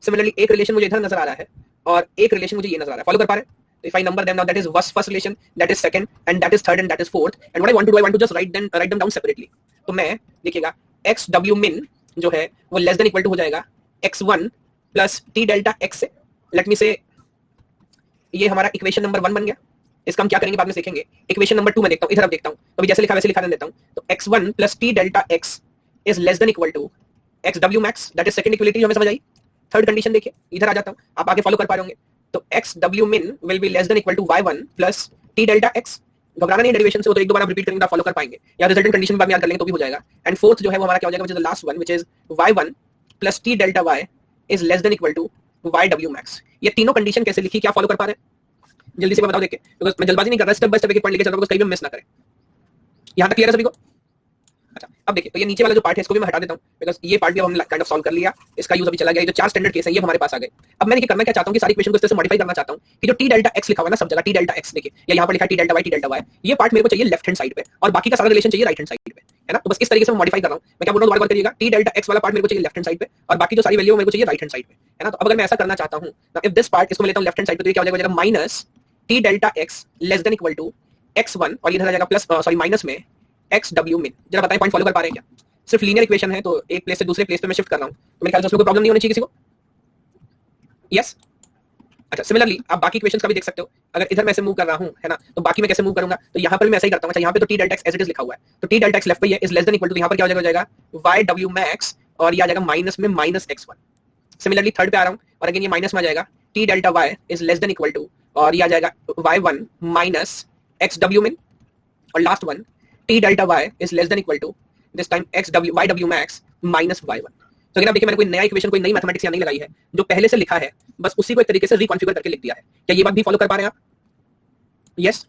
सिमिलरली एक रिलेशन मुझे इधर नजर आ रहा है, और एक रिलेशन मुझे ये नजर आ रहा है। फॉलो कर पा रहे हैं? If I number them now, that is first relation, that is second, and that is third, and that is fourth. And what I want to do, I want to just write them down separately. तो मैं देखिएगा xw min जो है वो less than equal to हो जाएगा x1 plus t delta x से। Late me से ये हमारा इक्वेशन नंबर 1 बन गया। इसका हम क्या करेंगे बाद में सीखेंगे। इक्वेशन नंबर 2 मैं देखता हूँ, इधर अब देखता हूँ, तो जैसे लिखा वैसे लिखा देता हूँ। तो x1 plus t delta x is less than equal to xw max, that is second equality जो हमें समझ आई। थर्ड कंडीशन देखिए, इधर आ जाता हूँ, आप आगे फॉलो कर पा रहे होंगे। तो xw min will be less than equal to y1 plus t delta x। घबराना नहीं डेरिवेशन से, वो तो एक दो बार आप रिपीट करेंगे तो फॉलो कर पाएंगे, या रिजल्टेंट कंडीशन बाद में याद कर लेंगे तो भी हो जाएगा। एंड फोर्थ जो है वो हमारा क्या हो जाएगा, which is the last one, which is y1 plus t delta y is less than equal to Y W max. ये तीनों कंडीशन कैसे लिखी, क्या फॉलो कर पा रहे हैं जल्दी से बताओ देख के, बिकॉज मैं जल्दबाजी नहीं कर रहा, स्टेप बाय स्टेप एक पॉइंट लेके चल रहा हूं, कहीं भी मिस ना करें। यहां तक क्लियर है सभी को? अच्छा अब देखिए, तो ये नीचे वाला जो पार्ट है इसको भी मैं हटा देता हूं, बिकॉज ये पार्ट भी हमने काइंड ऑफ सॉल्व कर लिया, इसका यूज अभी चला गया। ये जो 4 स्टैंडर्ड केस है ये हमारे पास आ गए। अब मैं देखिए करना क्या चाहता हूं कि सारी इक्वेशन को इस तरह से मॉडिफाई करना चाहता हूं कि जो टी डेल्टा एक्स लिखा हुआ है ना सब जगह, टी डेल्टा एक्स देखिए, या यहां पर लिखा है टी डेल्टा वाई, ये पार्ट मेरे को चाहिए लेफ्ट हैंड साइड पे और बाकी का सारा रिलेशन चाहिए राइट हैंड साइड पे, है ना। तो बस इस तरीके से मैं मॉडिफाई कर रहा हूं। मैं क्या बोल रहा हूं, दोबारा करिएगा, टी डेल्टा एक्स वाला पार्ट मेरे को चाहिए लेफ्ट हैंड साइड पे और बाकी जो सारी वैल्यू मेरे को चाहिए राइट हैंड साइड पे, है ना। तो अब अगर मैं ऐसा करना चाहता हूं, इफ दिस पार्ट इसको मैं लेता हूं लेफ्ट हैंड साइड पे, तो ये क्या हो जाएगा, minus T delta X less than equal to x1 और इधर आ जाएगा प्लस सॉरी माइनस में एक्स डब्ल्यू मिन। जरा बताएं पॉइंट फॉलो कर पा रहे हैं क्या? सिर्फ लीनियर इक्वेशन है तो एक प्लेस से दूसरे प्लेस पे मैं शिफ्ट कर रहा हूं, तो मेरे ख्याल से उसमें कोई प्रॉब्लम नहीं होनी चाहिए किसी को। यस अच्छा, सिमिलरली आप बाकी इक्वेशंस का भी देख सकते हो। अगर इधर मैं ऐसे मूव कर रहा हूं, है ना, तो बाकी मैं कैसे मूव करूंगा, तो यहां पर मैं ऐसा ही करता हूं। अच्छा यहां पे तो T delta X as it is लिखा हुआ है, तो टी डेल्टा एक्स लेफ्ट पे है is less than equal to, यहां पर क्या हो जाएगा वाई डब्ल्यू मैक्स और ये आ जाएगा माइनस में माइनस x1। सिमिलरली थर्ड पे आ रहा हूं और अगेन ये माइनस में आ जाएगा, T delta Y is less than equal to और ये आ जाएगा y1 minus x W min और last one T delta Y is less than equal to this time Y W max minus y1। तो अगर आप देखिए मैंने कोई नया इक्वेशन कोई नई मैथमेटिक्स यहाँ नहीं लगाई है, जो पहले से लिखा है बस उसी को एक तरीके से रिकॉन्फिगर करके लिख दिया है। क्या ये बात भी फॉलो कर पा रहे हैं आप? Yes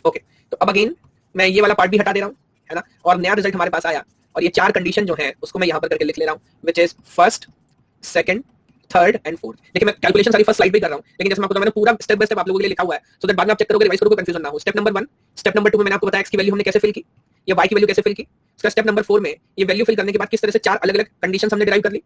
okay. तो अब अगेन मैं ये वाला पार्ट भी हटा दे रहा हूँ, है ना, और नया रिजल्ट हमारे पास आया और ये 4 कंडीशन जो है उसको मैं यहाँ पर करके लिख ले रहा हूँ, which is first, second, third and fourth. देखिए मैं कैलकुलेशन सारी फर्स्ट स्लाइड पे कर रहा हूँ, लेकिन जैसे मैं आपको मैंने पूरा स्टेप बाय स्टेप आप लोगों के लिए लिखा हुआ है, सो दैट बाद में आप चेक करोगे, रिवाइज करोगे, कंफ्यूजन ना हो। स्टेप नंबर 1, स्टेप नंबर 2 में मैंने आपको बताया एक्स की वैल्यू हमने कैसे फिल की, या वाई की वैल्यू कैसे फिल की। उसका स्टेप नंबर 4 में ये वैल्यू फिल करने के बाद किस तरह से 4 अलग अलग कंडीशन हमने डिराइव कर ली,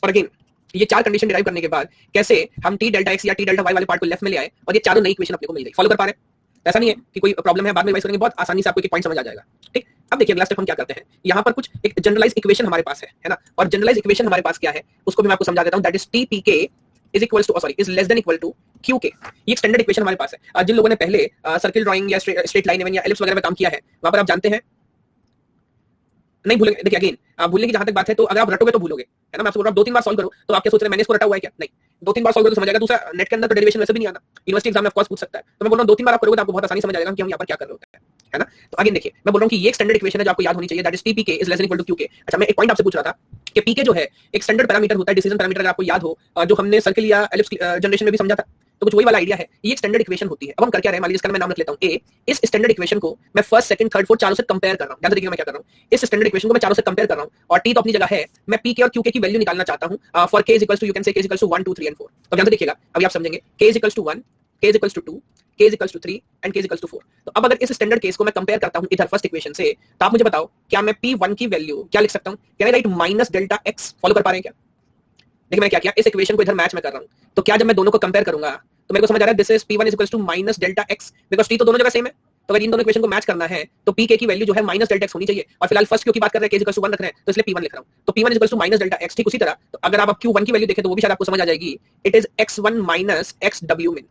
और अगेन ये 4 कंडीशन डिराइव करने के बाद कैसे हम टी डेल्टा एक्स या टी डेल्टा वाई वाले पार्ट को लेफ्ट में ले आए और ये चारों नई इक्वेशन अपने को मिल गई। फॉलो कर पा रहे हैं? ऐसा नहीं है कि कोई प्रॉब्लम है, बाद में रिवाइज करेंगे, बहुत आसानी से आपको एक पॉइंट समझ आ जाएगा। ठीक, अब देखिए अगला स्टेप हम क्या करते हैं। यहाँ पर कुछ एक जनरलाइज इक्वेशन हमारे पास है ना, और जनरलाइज इक्वेशन हमारे पास क्या है उसको भी मैं आपको समझा देता हूँ। That is TPK is equals to sorry is less than equal to QK. ये एक स्टैंडर्ड इक्वेशन हमारे पास है। जिन लोगों ने पहले सर्किल ड्राइंग या स्ट्रेट लाइन या एलिप्स वगैरह में काम किया है वहां पर आप जानते हैं, नहीं भूलेंगे। देखिए अगेन आप भूलने की जहां तक बात है तो अगर आप रटोगे तो भूलोगे, है ना। मैं आपसे बोल रहा हूं 2-3 बार सॉल्व करो, तो आप क्या सोच रहे हैं मैंने इसको रटा हुआ है क्या? नहीं, 2-3 बार सॉल्व करो तो समझ आएगा। दूसरा नेट के अंदर तो डेरिवेशन वैसे भी नहीं आता, यूनिवर्सिटी एग्जाम में ऑफ कोर्स पूछ सकता है, तो मैं बोल रहा हूं 2-3 बार आप करोगे तो आपको बहुत आसानी समझ आ जाएगा कि हम यहाँ पर क्या कर रहे होते हैं, है ना। तो अगेन देखिए मैं बोल रहा हूं कि ये एक स्टैंडर्ड इक्वेशन है जो आपको याद होनी चाहिए, that is TPK is less than equal to QK. अच्छा मैं एक पॉइंट आपसे पूछ रहा था कि पीके जो है एक स्टैंडर्ड पैरामीटर होता है, डिसीजन पैरामीटर, अगर आपको याद हो, जो हमने सर्किल या एलिप्स जनरेशन में भी समझा था, तो कुछ वही वाला आइडिया है। ये एक स्टैंडर्ड इक्वेशन होती है। अब हम कर क्या रहे हैं, मान लीजिए इसका मैं नाम रख लेता हूं ए। इस स्टैंडर्ड इक्वेशन को मैं फर्स्ट, सेकंड, थर्ड, फोर्थ चारों से कंपेयर कर रहा हूं। ध्यान से देखिए मैं क्या कर रहा हूं, इस स्टैंडर्ड इक्वेशन को मैं चारों से कंपेयर कर रहा हूं और टी तो अपनी जगह है, मैं पी के और क्यू के की वैल्यू निकालना चाहता हूं for k is equals to, you can say k is equals to 1 2 3 and 4। तो ध्यान से देखिएगा अभी आप समझेंगे, के इज इक्वल्स टू 1, के इज इक्वल्स टू 2, के इज इक्वल्स टू 3 एंड के इज इक्वल्स टू 4। तो अब अगर इस स्टैंडर्ड केस को मैं कंपेयर करता हूं इधर फर्स्ट इक्वेशन से, तो आप मुझे बताओ क्या मैं P1 की वैल्यू क्या लिख सकता हूं? Can I right minus delta x? Follow कर पा रहे हैं क्या? देखिए मैं क्या किया, इस इक्वेशन को इधर मैच में कर रहा हूं, तो क्या जब मैं दोनों को कंपेयर करूंगा तो मेरे को समझ आ रहा है this is P1 is equals to minus delta X, because T तो दोनों जगह सेम है। तो अगर इन दोनों इक्वेशन को मैच करना है तो पी के की वैल्यू जो है माइनस डेल्टा एक्स होनी चाहिए, और फिलहाल फर्स्ट क्यू की बात कर रहे हैं, के इज इक्वल्स टू 1 रख रहे हैं, तो इसलिए P1 लिख रहा हूं। तो P1 is equals to minus delta X. ठीक उसी तरह तो अगर आप Q1 की वैल्यू देखें तो वो भी शायद आपको समझ आ जाएगी, it is x1 minus x W मिन।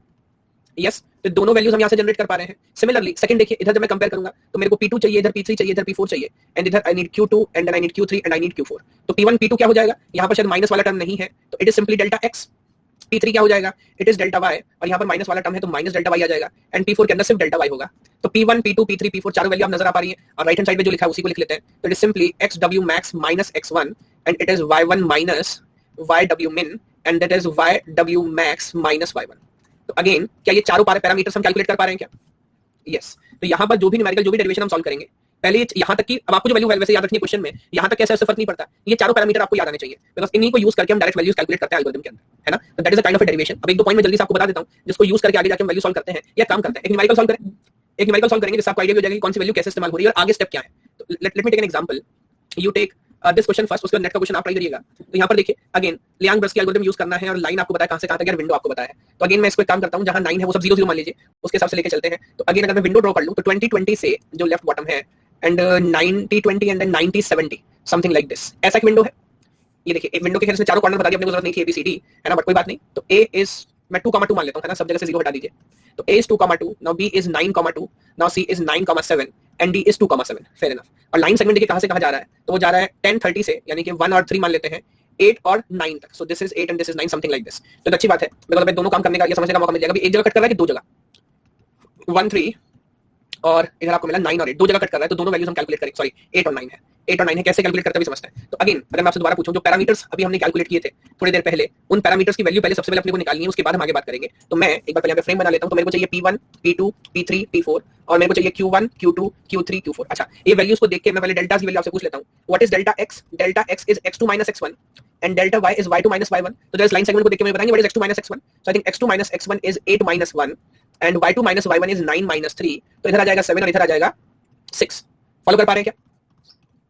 यस, तो दोनों वैल्यूज हम यहां से जनरेट कर पा रहे हैं। सिमिलरली सेकंड देखिए, इधर जब मैं कंपेयर करूंगा तो मेरे को P2 चाहिए, इधर P3 चाहिए, इधर P4 चाहिए, एंड इधर I need Q2 and then I need Q3 and I need Q4। तो P1 P2 क्या हो जाएगा, यहां पर शायद माइनस वाला टर्म नहीं है तो it is simply delta x। P3 क्या हो जाएगा, इट इज डेल्टा y, और यहां पर माइनस वाला टर्म है तो माइनस डेल्टा y आ जाएगा, एंड P4 के अंदर सिर्फ डेल्टा y होगा। तो P1 P2 P3 P4 चारों वैल्यू आप नजर आ पा रही है, और राइट हैंड साइड पे जो लिखा है उसी को लिख लेते हैं। तो it is simply xw max minus x1 and it is y1 minus yw min and that is yw max minus y1। तो अगेन क्या ये चारों पैरामीटर्स हम कैलकुलेट कर पा रहे हैं क्या? यस। तो यहाँ पर जो भी न्यूमेरिकल जो भी डेरिवेशन हम सॉल्व करेंगे, पहले यहाँ तक कि अब आपको जो वैल्यू वैसे याद रखनी है क्वेश्चन में, यहाँ तक कैसे ऐसे फर्क नहीं पड़ता, ये चारों पैरामीटर आपको याद आने चाहिए, बिकॉज़ इन्हीं को यूज करके हम डायरेक्ट वैल्यूज कैलकुलेट करते हैं एल्गोरिथम के अंदर, है ना। तो that is a kind of a derivation. अब एक दो पॉइंट मैं जल्दी से आपको बता देता हूँ जिसको यूज करके आगे जाके हम वैल्यू सॉल्व करते हैं या काम करते हैं। एक न्यूमेरिकल सॉल्व करें, एक न्यूमेरिकल सॉल्व करेंगे जिससे आपको आइडिया हो जाएगा कि कौन सी वैल्यू कैसे इस्तेमाल हो रही है और आगे स्टेप क्या है। तो let me take an example, you take this question first, उसके बाद नेट का क्वेश्चन आप ट्राई करिएगा। तो यहाँ पर देखिए अगेन लियांग-ब्रस की एल्गोरिथम यूज करना है, और लाइन आपको बताया कहां से कहां तक है, विंडो आपको बताया है। तो अगेन मैं इसको एक काम करता हूं, जहां 9 है वो सब 0 0 मान लीजिए, उसके हिसाब से लेके चलते हैं। तो अगेन अगर मैं विंडो ड्रॉ कर लूं तो 20 20 से जो लेफ्ट बॉटम है and 90 20 and then 90 70 something like this, ऐसा एक विंडो है। ये देखिए एक विंडो के खेल से चारों कॉर्नर बता दिया, अपने को जरूरत नहीं थी ABCD, है ना, बट कोई बात नहीं। तो A इज मैं 2,2 मान लेता हूं, है ना, सब जगह से 0 हटा दीजिए। तो A is 2,2, now B is 9,2, now C is 9,7 and D is 2,7, fair enough। और लाइन सेगमेंट देखिए कहां से कहां जा रहा है, तो वो जा रहा है 10 30 से, यानी कि 1 और 3 मान लेते हैं, 8 और 9 तक। So this is 8 and this is 9 something like this. तो अच्छी बात है, बिकॉज़ अब दोनों काम करने का ये समझने का मौका मिल जाएगा। एक जगह कट कर रहा है कि दो जगह, 1 3 और इधर आपको मिला 9 और 8, दो जगह कट कर रहा है, तो दोनों वैल्यूज हम कैलकुलेट करेंगे, सॉरी 8 और 9 है, 8 और 9 है, कैसे कैलकुलेट करते हैं भी समझते हैं। तो अगेन अगर मैं आपसे दोबारा पूछूं, जो पैरामीटर्स अभी हमने कैलकुलेट किए थे थोड़ी देर पहले, उन पैरामीटर्स की वैल्यू पहले सबसे पहले अपने को निकालनी है, उसके बाद हम आगे बात करेंगे। तो मैं एक बार पहले यहाँ पे फ्रेम बना लेता हूं। तो मेरे को चाहिए P1 P2 P3 P4 और मेरे को चाहिए Q1 Q2 Q3 Q4। अच्छा, ये वैल्यूज को देख के मैं पहले डेल्टा की वैल्यू आपसे पूछ लेता हूं। What is delta x? Delta x is x2 minus x1 and delta y is y2 minus y1। तो जस्ट लाइन सेगमेंट को देख के मुझे बताएंगे what is x2 minus x1। So I think x2 minus x1 is 8 minus 1 and y2 minus y1 is 9 minus 3। तो इधर आ जाएगा 7 और इधर आ जाएगा 6। फॉलो कर पा रहे हैं क्या?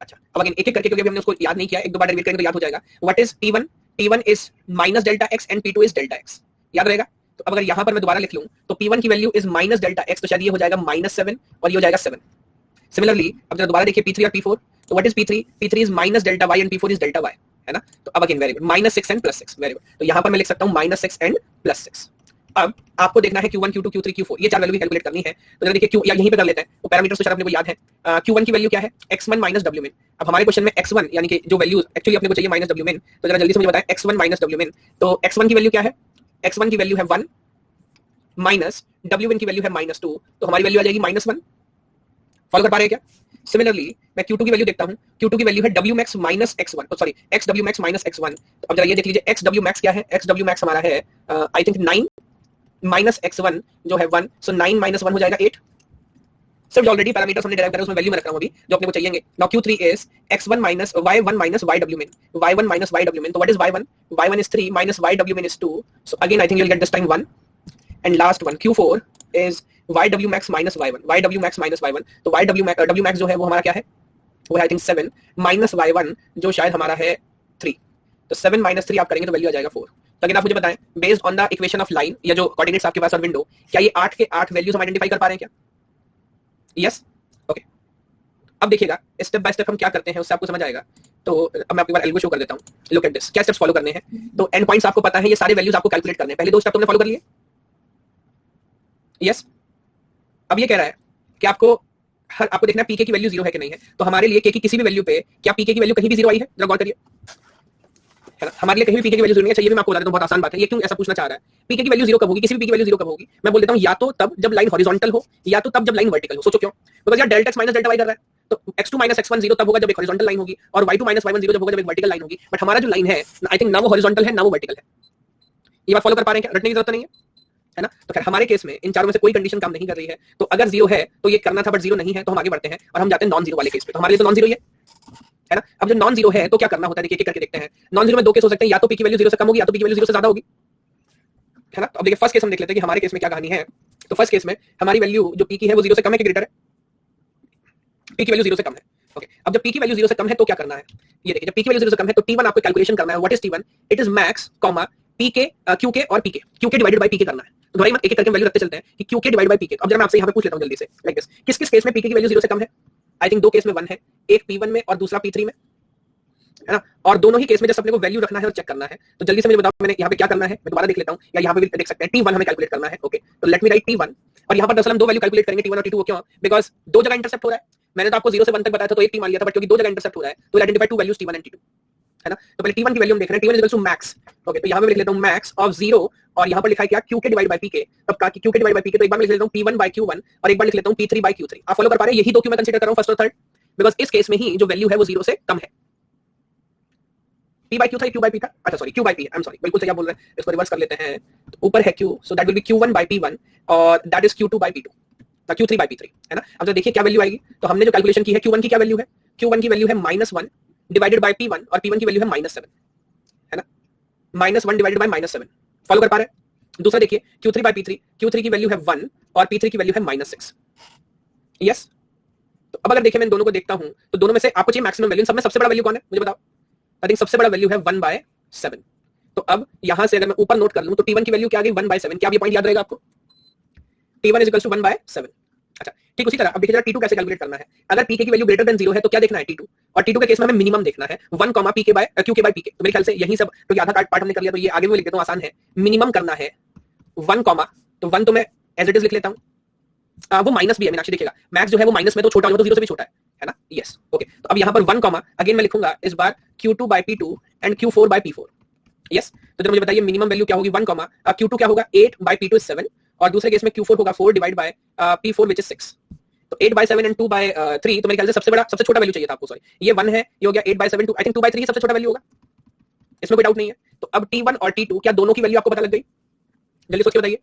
अच्छा, अब अगेन एक एक करके, क्योंकि हमने उसको याद नहीं किया, एक दो बार रिपीट करेंगे तो याद हो जाएगा। What is P1? P1 is minus delta x and P2 is delta x। याद रहेगा? तो अब अगर यहां पर मैं दोबारा लिख लूं तो P1 की value is minus delta x, तो शायद ये हो जाएगा -7 और ये हो जाएगा 7। सिमिलरली अब जरा दोबारा देखिए P3 और P4। तो what is P3? P3 is minus delta y and P4 is delta y, है ना? तो अब again very good, -6 and +6, very good. तो यहां पर मैं लिख सकता हूं -6 एंड +6। अब आपको देखना है Q1 Q2 Q3 Q4, ये चार वैल्यू भी कैलकुलेट करनी है। तो जरा देखिए Q, या यहीं पे कर लेते हैं, वो पैरामीटर्स तो शायद अपने को याद है। Q1 की वैल्यू क्या है? x1 minus wmin। अब हमारे क्वेश्चन में x1 यानी कि जो वैल्यू एक्चुअली अपने को चाहिए माइनस wmin, तो जरा जल्दी से मुझे बताएं x1 माइनस wmin। तो x1 की वैल्यू क्या है? x1 की वैल्यू है 1 माइनस wmin की वैल्यू है -2, तो हमारी वैल्यू आ जाएगी -1। फॉलो कर पा रहे हैं क्या? सिमिलरली मैं Q2 की वैल्यू देखता हूं। Q2 की वैल्यू है wmax minus x1, sorry xwmax minus x1। तो अब जरा ये देख लीजिए xwmax क्या है? xwmax हमारा है आई थिंक 9 माइनस x1 जो है 1, सो 9 माइनस 1 हो जाएगा 8। सिर्फ ऑलरेडी पैरामीटर्स हमने डिराइव करा, उसमें वैल्यू में रख रहा हूं अभी जो अपने को चाहिए। Now Q3 is x1 minus y1 minus ywmin, y1 minus ywmin। तो what is y1? y1 is 3 minus ywmin is 2, so again I think you'll get this time 1। and last one Q4 is ywmax minus y1, ywmax minus y1। तो wmax जो है वो हमारा क्या है? वो है आई थिंक 7 माइनस y1 जो शायद हमारा है 3। तो 7 माइनस 3 आप करेंगे तो वैल्यू आ जाएगा 4। तो अगर आप मुझे बताएं based on the equation of line, या जो कोऑर्डिनेट्स आपके पास और विंडो, क्या ये 8 के 8 वैल्यूज हम आइडेंटिफाई कर पा रहे हैं क्या? Yes, okay. अब देखिएगा स्टेप बाय स्टेप हम क्या करते हैं, उससे आपको समझ आएगा। तो अब मैं आपको एक बार एल्गो शो कर देता हूं। लुक एट दिस, क्या स्टेप्स फॉलो करने हैं। तो एंड पॉइंट्स आपको पता है, ये सारे वैल्यूज आपको कैलकुलेट करने हैं। पहले दो स्टेप तुमने फॉलो कर लिए। यस, अब ये कह रहा है कि आपको देखना है पीके की वैल्यू 0 है कि नहीं है। तो हमारे लिए के की किसी भी वैल्यू पे क्या पीके की वैल्यू कहीं भी 0 आई है? जरा गौर करिए, है ना? हमारे लिए कहीं भी पीके की वैल्यू 0 नहीं है। चाहिए भी मैं आपको बता देता हूं, बहुत आसान बात है। ये क्यों ऐसा पूछना चाह रहा है? पीके की वैल्यू 0 कब होगी? किसी भी पी की वैल्यू 0 कब होगी? मैं बोल देता हूं या तो तब जब लाइन हॉरिजॉन्टल हो, या तो तब जब लाइन वर्टिकल हो। सोचो क्यों? बिकॉज़ यार delta x minus delta y कर रहा है, तो x2 माइनस x1 0 तब होगा जब एक हॉरिजॉन्टल लाइन होगी, और y2 माइनस y1 0 जब होगा जब एक वर्टिकल लाइन होगी। बट हमारा जो लाइन है आई थिंक ना वो हॉरिजॉन्टल है ना वो वर्टिकल है। ये बात फॉलो कर पा रहे हैं क्या? रटने की जरूरत नहीं है ना? तो खैर हमारे केस में इन चारों में से कोई कंडीशन काम नहीं कर रही है। तो अगर 0 है तो ये करना था, बट 0 नहीं है, तो हम आगे बढ़ते हैं और हम जाते हैं नॉन 0 वाले केस पे। तो हमारे लिए तो नॉन 0 ही है ना? अब जब नॉन 0 है तो क्या करना होता है, देखिए एक करके देखते हैं। नॉन 0 में दो केस हो सकते हैं, या तो पी की वैल्यू 0 से कम होगी, या तो पी की वैल्यू 0 से ज्यादा होगी, है ना? तो अब देखिए फर्स्ट केस हम देख लेते हैं कि हमारे केस में क्या कहानी है। तो फर्स्ट केस में हमारी वैल्यू जो पी की है वो 0 से कम है कि ग्रेटर है? पी की वैल्यू 0 से कम है। ओके, अब जब पी की वैल्यू 0 से कम है तो क्या करना है? ये देखिए, जब पी की वैल्यू 0 से कम है तो T1 आपको कैलकुलेशन करना है। What is T1? It is max comma PK QK और पीके, क्यूके डिवाइडेड बाय पीके करना है। तो भाई मत एक एक करके वैल्यू रखते चलते हैं कि क्यूके डिवाइड बाय पीके। अब जब मैं आपसे यहां पे पूछ लेता हूं जल्दी से लाइक दिस, किस किस केस में पीके की वैल्यू 0 से कम है? आई थिंक दो केस में 1 है, एक P1 में और दूसरा P3 में, है ना? और दोनों ही केस में जस्ट अपने को वैल्यू रखना है और चेक करना है। तो जल्दी से मुझे बताओ मैंने यहाँ पे क्या करना है। मैं दोबारा देख लेता हूँ, या यहाँ पे भी देख सकते हैं। T1 हमें कैलकुलेट करना है। ओके, तो लेट मी राइट T1। और यहाँ पर दरअसल हम दो वैल्यू कैलकुलेट करेंगे, T1 और T2। क्यों? बिकॉज दो जगह इंटरसेप्ट हो रहा है। मैंने तो आपको 0 से 1 तक बताया था तो एक T मान लिया था, बट क्योंकि दो जगह इंटरसेप्ट हो रहा है तो identify two values T1 and T2, है ना? तो पहले T1 की वैल्यू हम देख रहे हैं। T1 is equal to max. Okay, तो यहाँ पे लिख लेता हूँ मैक्स ऑफ 0, और यहाँ पर लिखा है क्या? QK divide by PK। तब का QK डिवाइड बाय PK, तो एक बार मैं लिख लेता हूँ P1 बाय Q1 और एक बार लिख लेता हूँ P3 बाय Q3। आप फॉलो कर पा रहे हैं? यही दो क्यों मैं कंसीडर कर रहा हूँ, फर्स्ट और थर्ड, बिकॉज इस केस में ही जो वैल्यू है वो 0 से कम है। P by Q था, Q by P था। अच्छा sorry, Q by P, I am sorry, बिल्कुल सही आप बोल रहे हैं। इसको रिवर्स कर लेते हैं। तो ऊपर है Q, so that will be Q1 by P1 और that is Q2 by P2, Q3 by P3, है ना? अब तो देखिए क्या वैल्यू आएगी। तो हमने जो कैलकुलेशन की है Q1 की क्या वैल्यू है? Q1 की वैल्यू है -1 डिवाइडेड बाय P1 और P1 की वैल्यू है -7, है ना? -1 डिवाइडेड बाय -7। फॉलो कर पा रहे हैं? दूसरा देखिए Q3 by P3, Q3 की वैल्यू है 1 और P3 की वैल्यू है -6। यस, तो अब अगर देखिए मैं इन दोनों को देखता हूं तो दोनों में से आपको चाहिए मैक्सिमम वैल्यू। सब में सबसे बड़ा वैल्यू कौन है मुझे बताओ? आई थिंक सबसे बड़ा वैल्यू है 1/7। तो अब यहां से अगर मैं ऊपर नोट कर लूं तो T1 की वैल्यू क्या आ गई? 1/7। क्या ये पॉइंट याद रहेगा आपको? T1 is equal to 1/7। अच्छा, ठीक उसी तरह अब देखिए जरा T2 कैसे कैलकुलेट करना है। अगर PK की वैल्यू ग्रेटर देन 0 है तो क्या देखना है? T2। और T2 के केस में हमें मिनिमम देखना है 1, PK by QK by PK। तो मेरे ख्याल से यही सब, तो आधा पार्ट हमने कर लिया, तो ये आगे भी लिख देता हूं, आसान है। मिनिमम करना है 1, तो 1 तो मैं एज इट इज लिख लेता हूं। वो माइनस भी है मीनाक्षी, देखिएगा मैक्स जो है वो माइनस में तो छोटा हो तो 0 से भी छोटा है ना? Yes, okay. तो अब यहाँ पर 1, अगेन मैं लिखूंगा इस बार Q2 by P2 and Q4 by P4। Yes, तो जरा मुझे बताइए मिनिमम वैल्यू क्या होगी? 1, Q2 क्या होगा? 8 by P2 is 7 और दूसरे केस में Q4 होगा 4 divide by P4 which is 6। तो 8/7 एंड 2/3, तो मेरे ख्याल से सबसे छोटा वैल्यू चाहिए था आपको, सॉरी ये 1 है, ये हो गया 8/7 आई थिंक 2/3 सबसे छोटा वैल्यू होगा, इसमें कोई डाउट नहीं है। तो अब T1 और T2 क्या दोनों की वैल्यू आपको पता लग गई? जल्दी सोच के बताइए।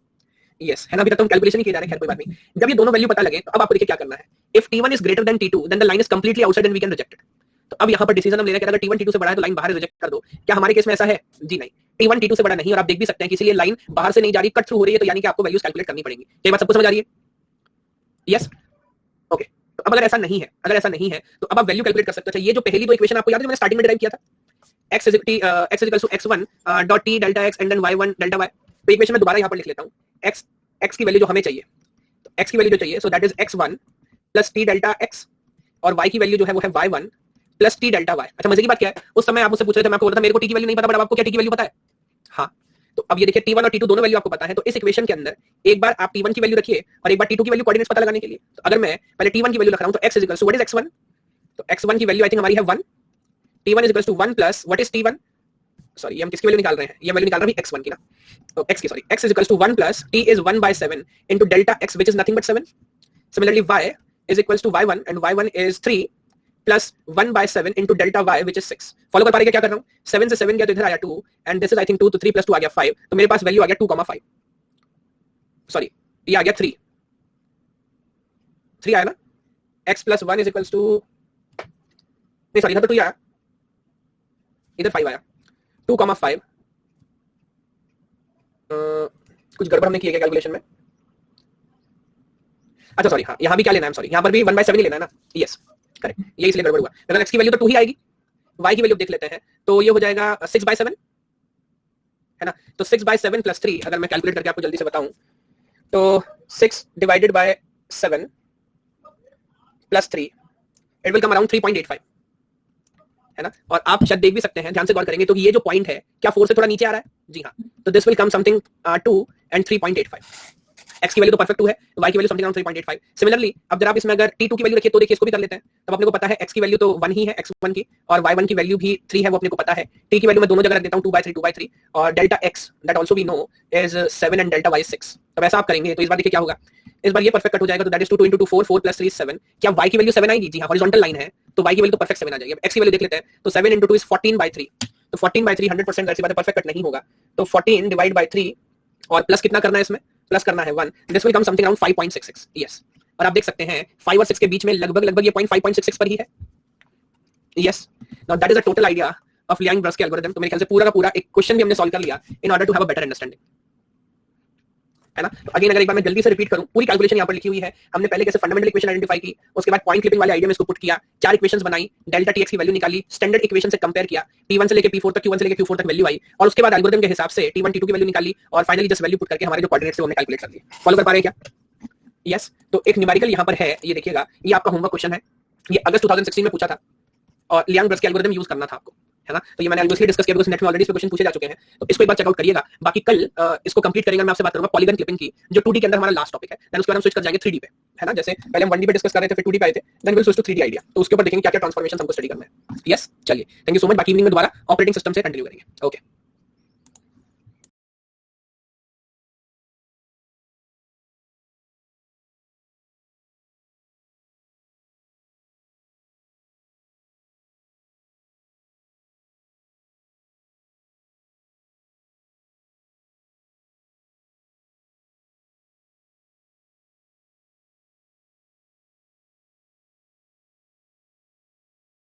यस, है ना, अभी तक तो हम कैलकुलेशन ही किए जा रहे हैं, खैर कोई बात नहीं। जब ये दोनों वैल्यू पता लगे तो अब आपको देखिए क्या करना है। If T1 is greater than T2 then the line is completely outside and we can reject it. तो अब यहाँ पर डिसीजन हम ले रहे हैं कि अगर T1 T2 से बड़ा है तो लाइन बाहर रिजेक्ट कर दो। क्या हमारे केस में ऐसा है? जी नहीं, T1 T2 से बड़ा नहीं, और आप देख भी सकते हैं कि इसीलिए लाइन बाहर से नहीं जा रही, कट थ्रू हो रही है, तो यानी कि आपको वैल्यूज कैलकुलेट करनी पड़ेगी। ये बात सबको समझ आ रही है? Yes, okay. तो अब अगर ऐसा नहीं है तो अब आप वैल्यू कैलकुलेट कर सकते हो। ये जो पहली दो इक्वेशन आपको याद है जो मैंने स्टार्टिंग में डिराइव किया था, x is equal to x1 dot t delta x and then y1 delta y, तो इक्वेशन में दोबारा यहाँ पर लिख लेता हूँ। x की वैल्यू जो हमें चाहिए, तो x की वैल्यू जो चाहिए, so that is x1 plus t delta x, और y की वैल्यू जो है वो है y1 plus t delta y। अच्छा, मजे की बात क्या है, उस समय आप मुझसे पूछ रहे थे, मैं आपको बोला था मेरे को t की वैल्यू नहीं पता, बट अब आपको क्या t की वैल्यू पता है? हाँ, तो अब ये देखिए T1 और T2 दोनों वैल्यू आपको पता है, तो इस इक्वेशन के अंदर एक बार आप T1 की वैल्यू रखिए और एक बार T2 की वैल्यू कोऑर्डिनेट्स पता लगाने के लिए। तो अगर मैं पहले T1 की वैल्यू रख रहा हूं तो x is equal to what is x1, तो x1 की वैल्यू आई थिंक हमारी है 1, T1 is equal to 1 plus what is T1, sorry ये हम किसकी वैल्यू निकाल रहे हैं, ये वैल्यू निकाल रहे हैं x1 की ना, तो x की, sorry x is equal to 1 plus t is 1/7 into delta x which is nothing but 7। Similarly y is equal to y1 and y1 is 3 plus 1/7 into delta y which is 6। Follow कर पा रहे हैं क्या कर रहा हूं? 7 से 7 गया तो इधर आया 2 and this is I think 2, तो 3 प्लस 2 आ गया 5, तो मेरे पास वैल्यू आ गया 2,5, सॉरी ये आ गया 3 आया ना, x plus 1 is equal to, नहीं सॉरी इधर तो 2 आया, इधर 5 आया, 2,5। कुछ गड़बड़ हमने किया क्या कैलकुलेशन में? अच्छा सॉरी, हाँ यहाँ भी क्या लेना है, सॉरी यहाँ पर भी 1/7 ही लेना है ना, यस करेक्ट, ये इसलिए गड़बड़ हुआ। अगर x की वैल्यू तो 2 ही आएगी, y की वैल्यू देख लेते हैं, तो ये हो जाएगा 6/7, है ना, तो 6/7 प्लस 3 अगर मैं कैलकुलेट करके आपको जल्दी से बताऊं तो 6 divided by 7 plus 3 it will come around 3.85, है ना। और आप शायद देख भी सकते हैं, ध्यान से गौर करेंगे तो ये जो पॉइंट है क्या 4 से थोड़ा नीचे आ रहा है? जी हाँ, तो this will come something 2 and 3.85। x की वैल्यू तो परफेक्ट 2 है, y की वैल्यू समथिंग अराउंड 3.85। सिमिलरली अब जरा आप इसमें अगर t2 की वैल्यू रखिए तो देखिए इसको भी कर लेते हैं, तब अपने को पता है x की वैल्यू तो 1 ही है, x1 की, और y1 की वैल्यू भी 3 है, वो अपने को पता है। t की वैल्यू मैं दोनों जगह रख देता हूं 2/3 और delta x that also we know is 7 and delta y is 6। तब ऐसा आप करेंगे तो इस बार देखिए क्या होगा, इस बार ये परफेक्ट कट हो जाएगा, तो that is 2 2 into 4 4 plus 3 is 7। क्या y की वैल्यू 7 आएगी? जी हाँ, हॉरिजॉन्टल लाइन है तो y की वैल्यू तो परफेक्ट 7 आ जाएगी। अब x की वैल्यू देख लेते हैं, तो 7 into 2 is 14/3, तो 14/3 100% ऐसी बात है, परफेक्ट कट नहीं होगा, तो 14 डिवाइड बाय 3 और प्लस कितना करना है, इसमें प्लस करना है 1, this will come something around 5.66। Yes, और आप देख सकते हैं 5 और 6 के बीच में लगभग ये पॉइंट 5.66 पर ही है। Yes, now that is a total idea of Liang-brush के एल्गोरिथम। तो मेरे ख्याल से पूरा का पूरा एक क्वेश्चन भी हमने सॉल्व कर लिया in order to have a better understanding, है ना। तो अगेन अगर एक बार मैं जल्दी से रिपीट करूं, पूरी कैलकुलेशन यहाँ पर लिखी हुई है। हमने पहले कैसे फंडामेंटल इक्वेशन आइडेंटिफाई की, उसके बाद पॉइंट क्लिपिंग वाले आइडिया में इसको पुट किया, 4 इक्वेशंस बनाई, डेल्टा टीएक्स की वैल्यू निकाली, स्टैंडर्ड इक्वेशन से कंपेयर किया, T1 से लेके P4 तक, Q1 से लेके Q4 तक वैल्यू आई, और उसके बाद एल्गोरिथम के हिसाब से T1 T2 की वैल्यू निकाली, और फाइनली जस्ट वैल्यू पुट करके हमारे जो कोऑर्डिनेट्स थे वो हमने कैलकुलेट कर दिए। फॉलो कर पा रहे हैं क्या? यस, तो एक न्यूमेरिकल यहाँ पर है, ये देखिएगा, ये आपका होमवर्क क्वेश्चन है, ये अगस्त 2016 में पूछा था और लियांग-ब्रस के एल्गोरिथम यूज करना था आपको, है ना। तो ये मैंने ऑलरेडी डिस्कस किया, बिकॉज़ नेट में ऑलरेडी इस पे क्वेश्चन पूछे जा चुके हैं, तो इसको एक बार चेकआउट करिएगा। बाकी कल इसको कंप्लीट करेंगे, मैं आपसे बात करूंगा पॉलीगन क्लिपिंग की, जो 2D के अंदर हमारा लास्ट टॉपिक है। देन उसके बाद हम स्विच कर जाएंगे 3D पे, है ना। जैसे पहले हम 1D पे डिस्कस कर रहे थे, फिर 2D पे आए थे, then will switch to 3D idea, तो उसके ऊपर देखेंगे क्या क्या ट्रांसफॉर्मेशन हमको स्टडी करना है। यस, चलिए, थैंक यू सो मच। बाकी इवनिंग में दोबारा ऑपरेटिंग सिस्टम से कंटिन्यू करेंगे। ओके।